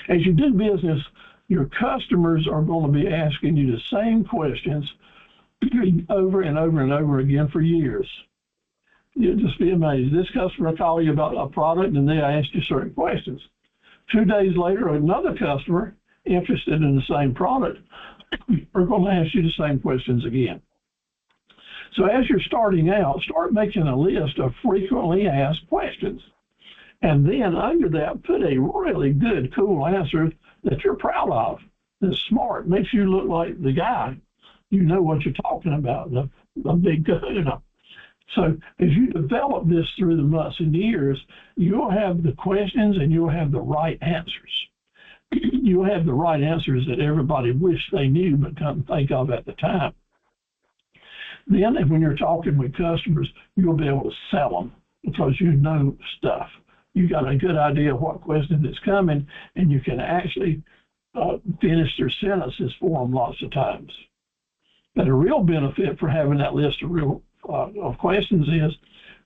As you do business, your customers are going to be asking you the same questions over and over and over again for years. You'll just be amazed. This customer will call you about a product and they ask you certain questions. 2 days later, another customer interested in the same product are going to ask you the same questions again. So as you're starting out, start making a list of frequently asked questions. And then under that, put a really good, cool answer that you're proud of, that's smart, makes you look like the guy. You know what you're talking about, the big kahuna. So as you develop this through the months and years, you'll have the questions and you'll have the right answers. You'll have the right answers that everybody wished they knew but couldn't think of at the time. Then when you're talking with customers, you'll be able to sell them because you know stuff. You got a good idea of what question is coming, and you can actually finish their sentences for them lots of times. But a real benefit for having that list of questions is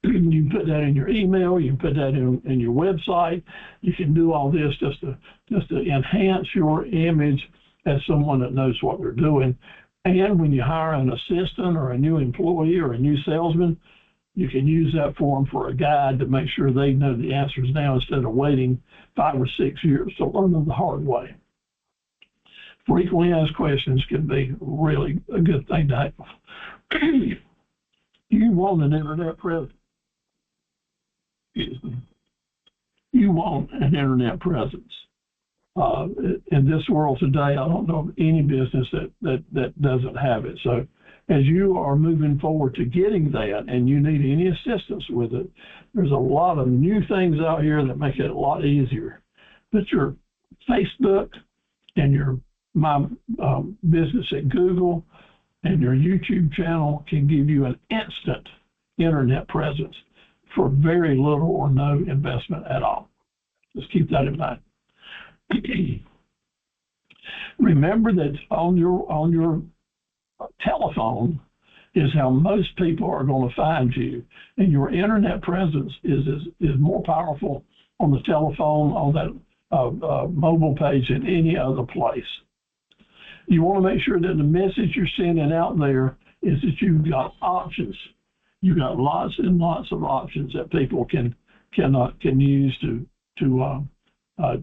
you can put that in your email, you can put that in your website. You can do all this just to enhance your image as someone that knows what they're doing. And when you hire an assistant or a new employee or a new salesman, you can use that form for a guide to make sure they know the answers now instead of waiting 5 or 6 years to learn them the hard way. Frequently asked questions can be really a good thing to have. You want an internet presence. You want an internet presence. In this world today, I don't know of any business that doesn't have it. So as you are moving forward to getting that and you need any assistance with it, there's a lot of new things out here that make it a lot easier. But your Facebook and your My Business at Google and your YouTube channel can give you an instant internet presence for very little or no investment at all. Just keep that in mind. Remember that on your telephone is how most people are going to find you, and your internet presence is more powerful on the telephone, on that mobile page than any other place. You want to make sure that the message you're sending out there is that you've got options. You've got lots and lots of options that people can use to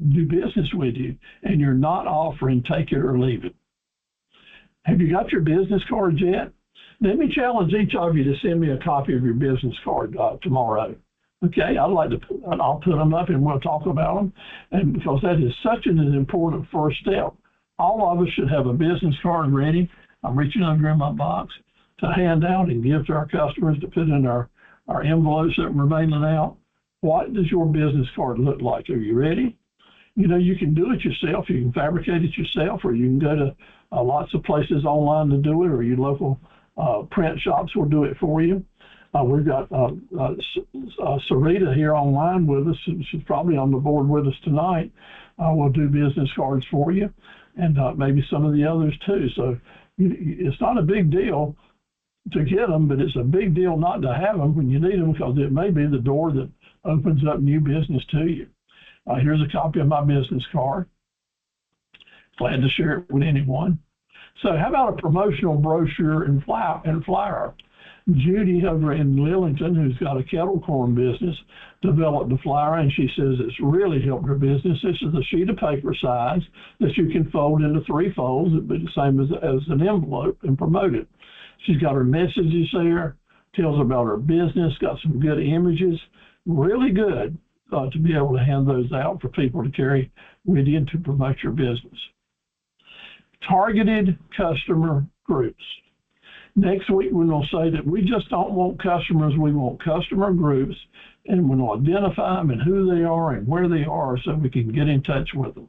do business with you, and you're not offering take it or leave it. Have you got your business cards yet? Let me challenge each of you to send me a copy of your business card tomorrow. Okay, I'll put them up and we'll talk about them, and because that is such an important first step. All of us should have a business card ready. I'm reaching under in my box to hand out and give to our customers to put in our envelopes that we're mailing out. What does your business card look like? Are you ready? You know, you can do it yourself. You can fabricate it yourself, or you can go to lots of places online to do it, or your local print shops will do it for you. We've got Sarita here online with us. She's probably on the board with us tonight. We'll do business cards for you, and maybe some of the others too. So it's not a big deal to get them, but it's a big deal not to have them when you need them, because it may be the door that opens up new business to you. Here's a copy of my business card. Glad to share it with anyone. So how about a promotional brochure and flyer? Judy over in Lillington, who's got a kettle corn business, developed the flyer, and she says it's really helped her business. This is a sheet of paper size that you can fold into 3 folds. It'd be the same as an envelope, and promote it. She's got her messages there, tells about her business, got some good images, really good to be able to hand those out for people to carry with you to promote your business. Targeted customer groups. Next week, we're going to say that we just don't want customers, we want customer groups, and we're going to identify them and who they are and where they are so we can get in touch with them.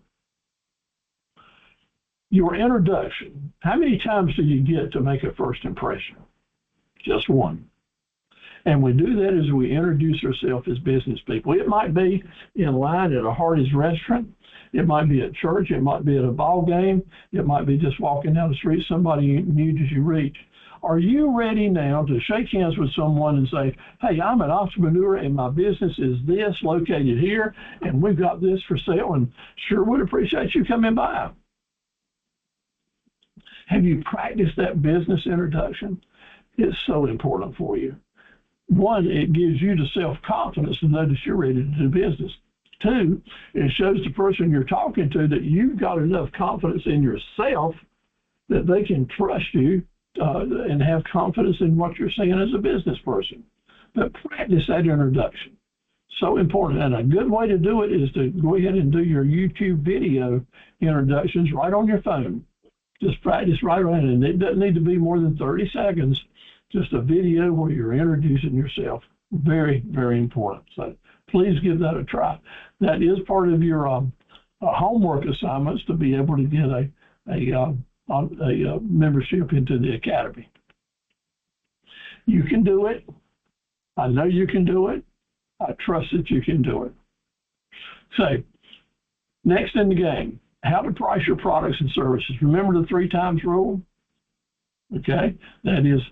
Your introduction. How many times do you get to make a first impression? Just one. And we do that as we introduce ourselves as business people. It might be in line at a Hardee's restaurant. It might be at church. It might be at a ball game. It might be just walking down the street, somebody new as you reach. Are you ready now to shake hands with someone and say, hey, I'm an entrepreneur and my business is this, located here, and we've got this for sale, and sure would appreciate you coming by? Have you practiced that business introduction? It's so important for you. One, it gives you the self-confidence to know that you're ready to do business. Two, it shows the person you're talking to that you've got enough confidence in yourself that they can trust you and have confidence in what you're saying as a business person. But practice that introduction. So important. And a good way to do it is to go ahead and do your YouTube video introductions right on your phone. Just practice right around, and it doesn't need to be more than 30 seconds. Just a video where you're introducing yourself. Very, very important. So please give that a try. That is part of your homework assignments to be able to get a membership into the academy. You can do it. I know you can do it. I trust that you can do it. So next in the game, how to price your products and services. Remember the 3 times rule? Okay, that is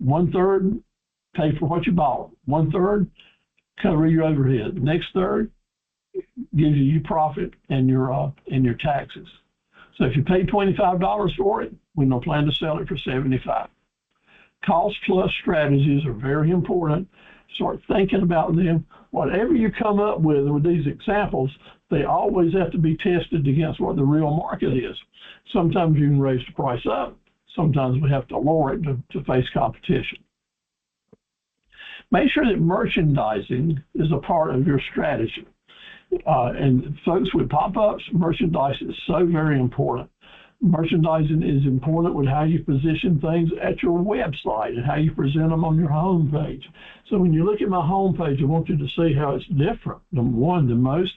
1/3 pay for what you bought. 1/3 cover your overhead. Next third gives you your profit and your taxes. So if you pay $25 for it, we don't plan to sell it for $75. Cost plus strategies are very important. Start thinking about them. Whatever you come up with these examples, they always have to be tested against what the real market is. Sometimes you can raise the price up. Sometimes we have to lower it to face competition. Make sure that merchandising is a part of your strategy. And folks, with pop-ups, merchandise is so very important. Merchandising is important with how you position things at your website and how you present them on your home page. So when you look at my home page, I want you to see how it's different than most,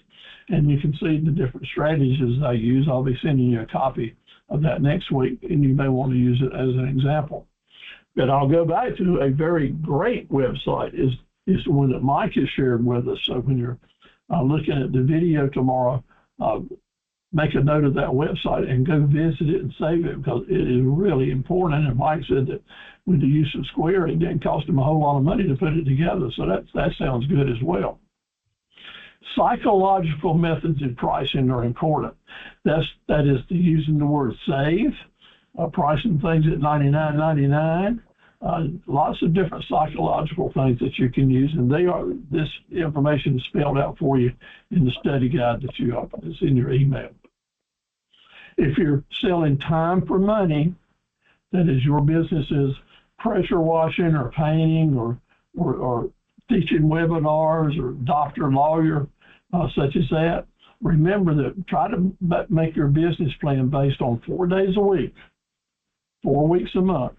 and you can see the different strategies I use. I'll be sending you a copy of that next week, and you may want to use it as an example. But I'll go back to a very great website is the one that Mike has shared with us. So when you're looking at the video tomorrow, make a note of that website and go visit it and save it, because it is really important. And Mike said that with the use of Square, it didn't cost him a whole lot of money to put it together. So that sounds good as well. Psychological methods in pricing are important. That is using the word save, pricing things at $99.99. Lots of different psychological things that you can use, and this information is spelled out for you in the study guide that's in your email. If you're selling time for money, that is, your business is pressure washing or painting or teaching webinars or doctor, lawyer, such as that, remember that try to make your business plan based on 4 days a week, 4 weeks a month.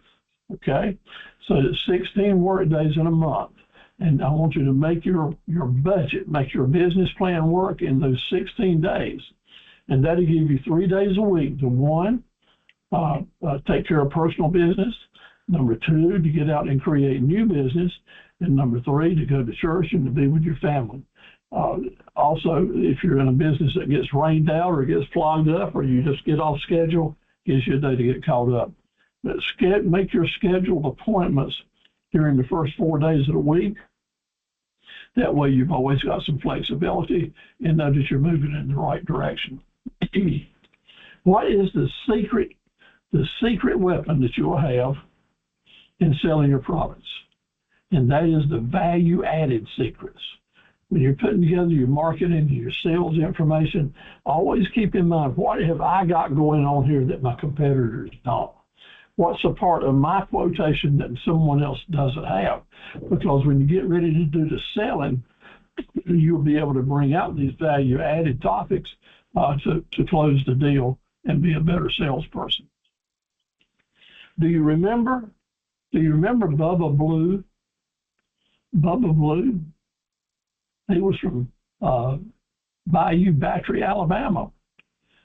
Okay, so it's 16 work days in a month, and I want you to make your budget, make your business plan work in those 16 days, and that'll give you 3 days a week to, one, take care of personal business, number 2, to get out and create new business, and number 3, to go to church and to be with your family. Also, if you're in a business that gets rained out or gets clogged up or you just get off schedule, gives you a day to get caught up. But make your scheduled appointments during the first 4 days of the week. That way you've always got some flexibility and know that you're moving in the right direction. What is the secret weapon that you'll have in selling your products? And that is the value-added secrets. When you're putting together your marketing, your sales information, always keep in mind, what have I got going on here that my competitors don't? What's a part of my quotation that someone else doesn't have? Because when you get ready to do the selling, you'll be able to bring out these value-added topics to close the deal and be a better salesperson. Do you remember Bubba Blue? Bubba Blue? He was from Bayou Battery, Alabama.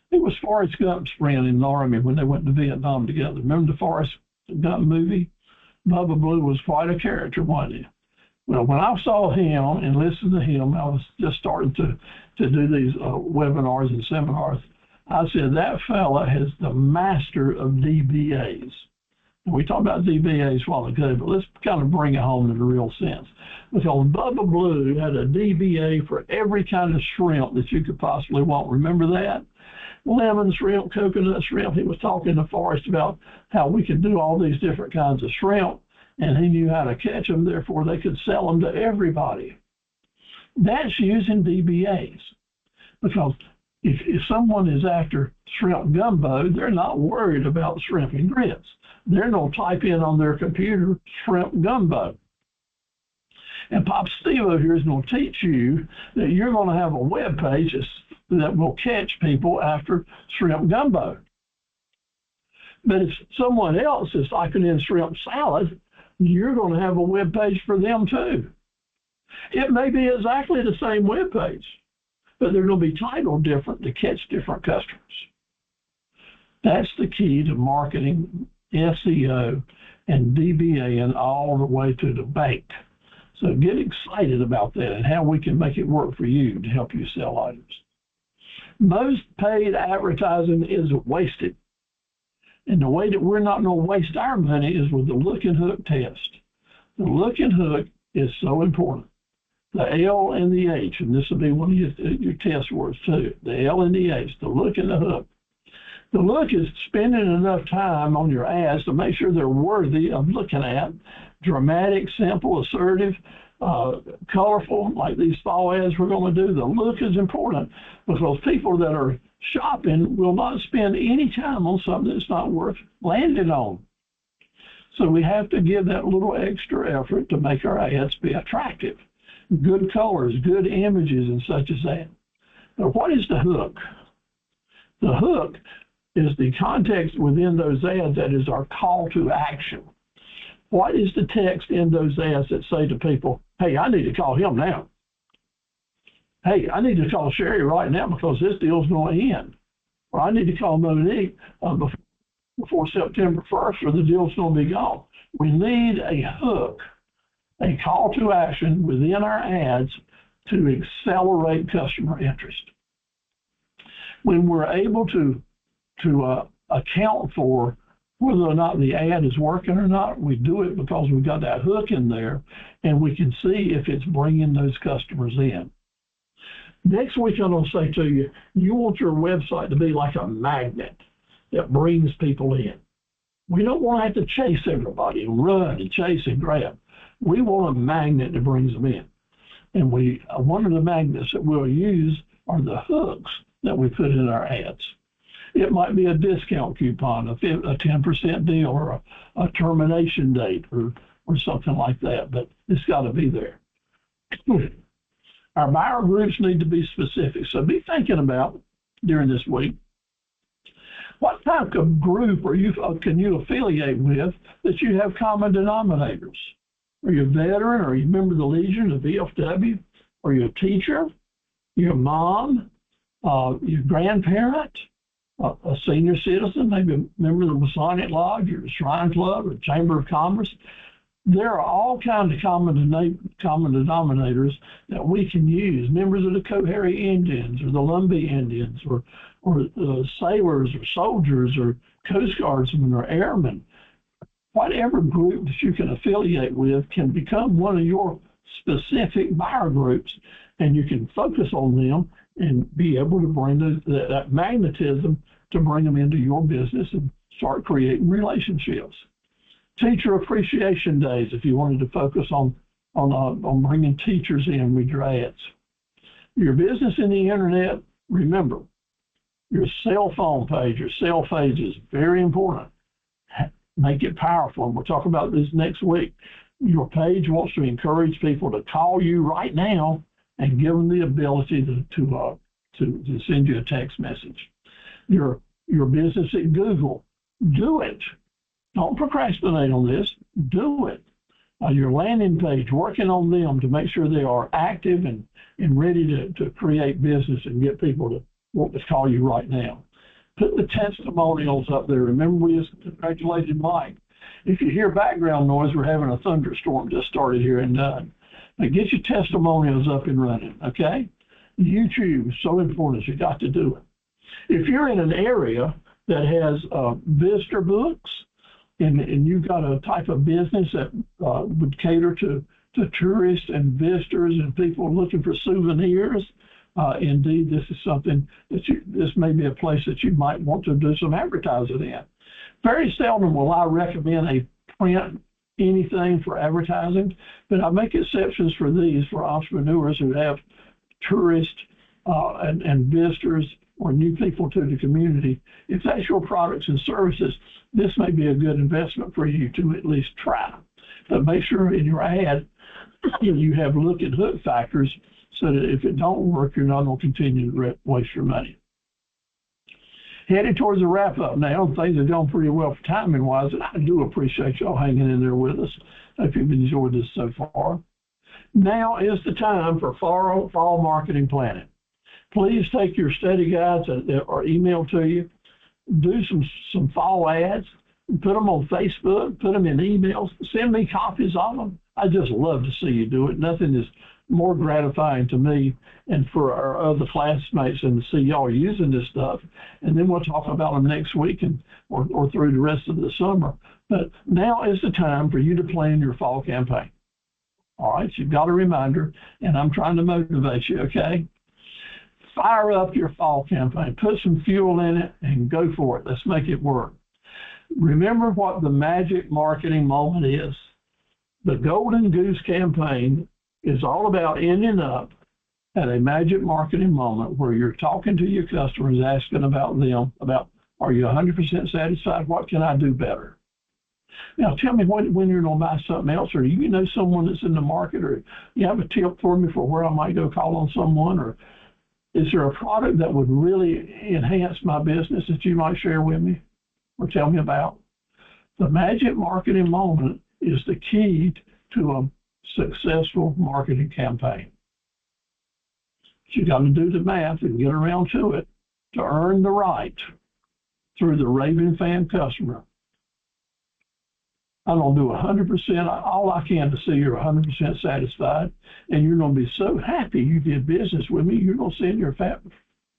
It was Forrest Gump's friend in the Army when they went to Vietnam together. Remember the Forrest Gump movie? Bubba Blue was quite a character, wasn't he? Well, when I saw him and listened to him, I was just starting to do these webinars and seminars. I said, that fella is the master of DBAs. And we talked about DBAs a while ago, but let's kind of bring it home in a real sense. Because Bubba Blue had a DBA for every kind of shrimp that you could possibly want. Remember that? Lemon shrimp, coconut shrimp. He was talking to Forrest about how we could do all these different kinds of shrimp, and he knew how to catch them, therefore they could sell them to everybody. That's using DBAs. Because if someone is after shrimp gumbo, they're not worried about shrimp and grits. They're going to type in on their computer shrimp gumbo. And Pop Steve over here is going to teach you that you're going to have a web page that will catch people after shrimp gumbo. But if someone else is typing in shrimp salad, you're going to have a web page for them too. It may be exactly the same web page, but they're going to be titled different to catch different customers. That's the key to marketing, SEO, and DBA, and all the way to the bank. So get excited about that and how we can make it work for you to help you sell items. Most paid advertising is wasted. And the way that we're not going to waste our money is with the look and hook test. The look and hook is so important. The L and the H, and this will be one of your test words too. The L and the H, the look and the hook. The look is spending enough time on your ads to make sure they're worthy of looking at. Dramatic, simple, assertive, colorful, like these fall ads we're going to do. The look is important because people that are shopping will not spend any time on something that's not worth landing on. So we have to give that little extra effort to make our ads be attractive. Good colors, good images, and such as that. But what is the hook? The hook is the context within those ads that is our call to action. What is the text in those ads that say to people, hey, I need to call him now. Hey, I need to call Sherry right now because this deal's going to end. Or I need to call Monique before September 1st or the deal's going to be gone. We need a hook, a call to action within our ads to accelerate customer interest. When we're able to account for whether or not the ad is working or not, we do it because we've got that hook in there and we can see if it's bringing those customers in. Next week, I'm going to say to you, you want your website to be like a magnet that brings people in. We don't want to have to chase everybody and run and chase and grab. We want a magnet that brings them in. And one of the magnets that we'll use are the hooks that we put in our ads. It might be a discount coupon, a 10% deal, or a termination date, or something like that, but it's got to be there. Our buyer groups need to be specific, so be thinking about during this week, what type of group can you affiliate with that you have common denominators? Are you a veteran? Are you a member of the Legion, the VFW? Are you a teacher? Your mom? Your grandparent? A senior citizen, maybe a member of the Masonic Lodge or the Shrine Club or Chamber of Commerce. There are all kinds of common denominators that we can use. Members of the Coharie Indians or the Lumbee Indians or sailors or soldiers or Coast Guardsmen or airmen. Whatever group that you can affiliate with can become one of your specific buyer groups, and you can focus on them and be able to bring that magnetism to bring them into your business and start creating relationships. Teacher appreciation days, if you wanted to focus on bringing teachers in with your ads. Your business in the internet, remember, your cell phone page, your cell page is very important. Make it powerful, and we'll talk about this next week. Your page wants to encourage people to call you right now and give them the ability to send you a text message. Your business at Google, do it. Don't procrastinate on this. Do it. Your landing page, working on them to make sure they are active and ready to create business and get people to want to call you right now. Put the testimonials up there. Remember, we just congratulated Mike. If you hear background noise, we're having a thunderstorm just started here in Dunn. Now get your testimonials up and running, okay? YouTube is so important. You got to do it. If you're in an area that has visitor books, and you've got a type of business that would cater to tourists and visitors and people looking for souvenirs, indeed, this is something that this may be a place that you might want to do some advertising in. Very seldom will I recommend a print anything for advertising, but I make exceptions for these for entrepreneurs who have tourists and visitors or new people to the community. If that's your products and services, this may be a good investment for you to at least try. But make sure in your ad you have look and hook factors so that if it don't work, you're not going to continue to waste your money. Headed towards the wrap up now. Things are going pretty well for timing wise, and I do appreciate y'all hanging in there with us. Hope you've enjoyed this so far. Now is the time for fall marketing planning. Please take your study guides that are emailed to you, do some fall ads, put them on Facebook, put them in emails, send me copies of them. I just love to see you do it. Nothing is more gratifying to me and for our other classmates than to see y'all using this stuff. And then we'll talk about them next week or through the rest of the summer. But now is the time for you to plan your fall campaign. All right, you've got a reminder, and I'm trying to motivate you, okay? Fire up your fall campaign. Put some fuel in it and go for it. Let's make it work. Remember what the magic marketing moment is. The Golden Goose campaign is all about ending up at a magic marketing moment where you're talking to your customers, asking about them, about, are you 100% satisfied? What can I do better? Now, tell me when you're going to buy something else, or you know someone that's in the market, or you have a tip for me for where I might go call on someone, or is there a product that would really enhance my business that you might share with me or tell me about? The magic marketing moment is the key to a successful marketing campaign. You got to do the math and get around to it to earn the right through the raving fan customer. I'm going to do 100%, all I can to see you're 100% satisfied, and you're going to be so happy you did business with me, you're going to send your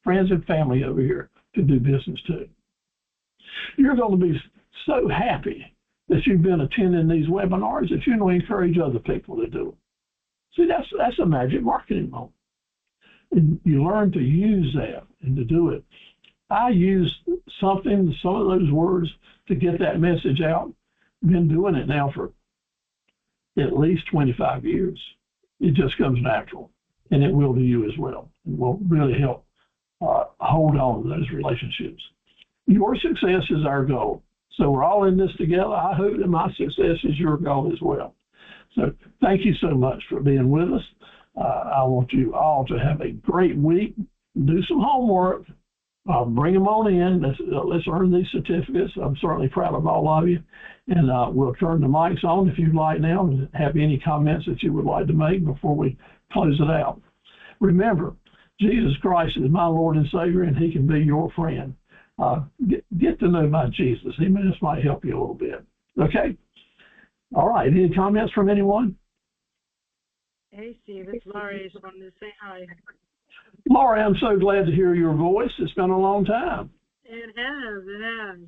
friends and family over here to do business too. You're going to be so happy that you've been attending these webinars that you're going to encourage other people to do it. See, that's a magic marketing moment. And you learn to use that and to do it. I use some of those words to get that message out. Been doing it now for at least 25 years. It just comes natural, and it will to you as well. It will really help hold on to those relationships. Your success is our goal. So we're all in this together. I hope that my success is your goal as well. So thank you so much for being with us. I want you all to have a great week. Do some homework. Bring them on in. Let's earn these certificates. I'm certainly proud of all of you. And we'll turn the mics on if you'd like now and have any comments that you would like to make before we close it out. Remember, Jesus Christ is my Lord and Savior, and he can be your friend. Get to know my Jesus. This might help you a little bit. Okay? All right. Any comments from anyone? Hey, Steve. It's Laurie. I just wanted to say hi. Laurie, I'm so glad to hear your voice. It's been a long time. It has. It has.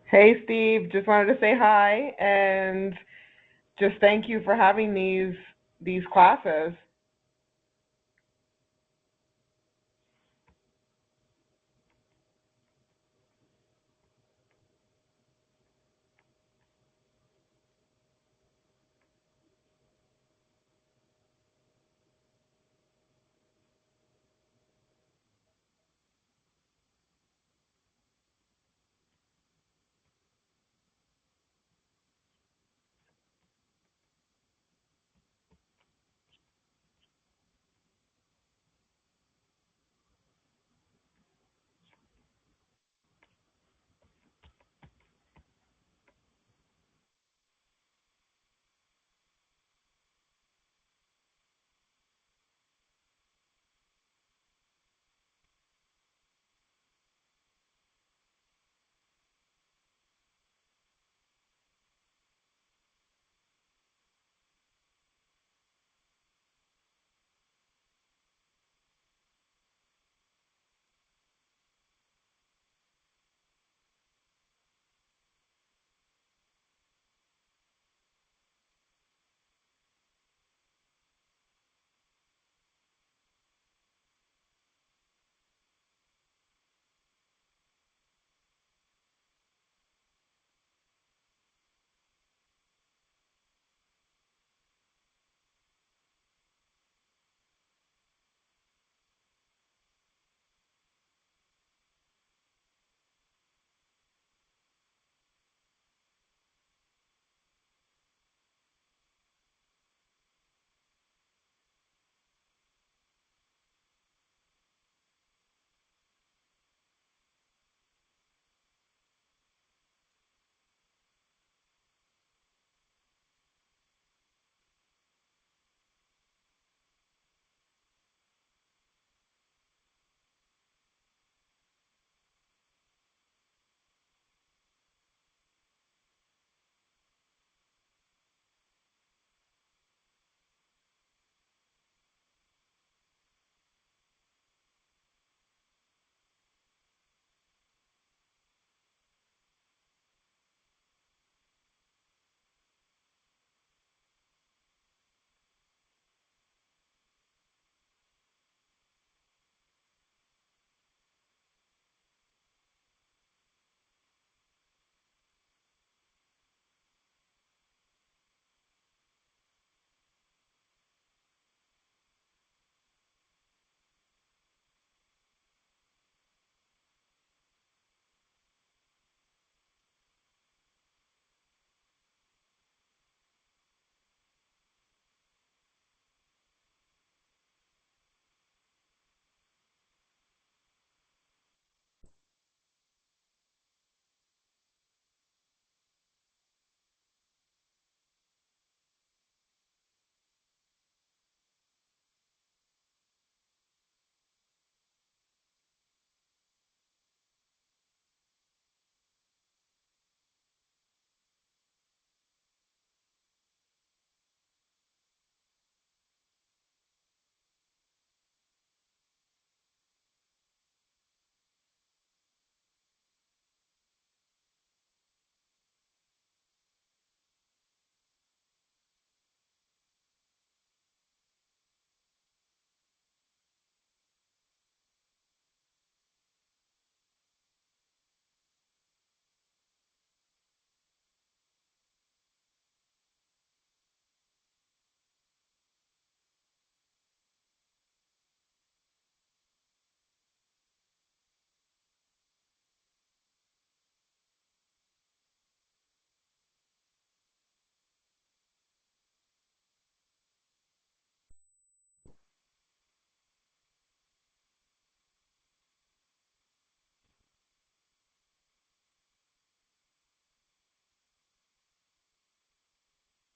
Hey, Steve, just wanted to say hi and just thank you for having these classes.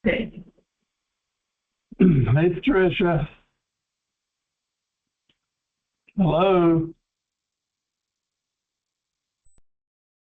Hey, Patricia. Hello.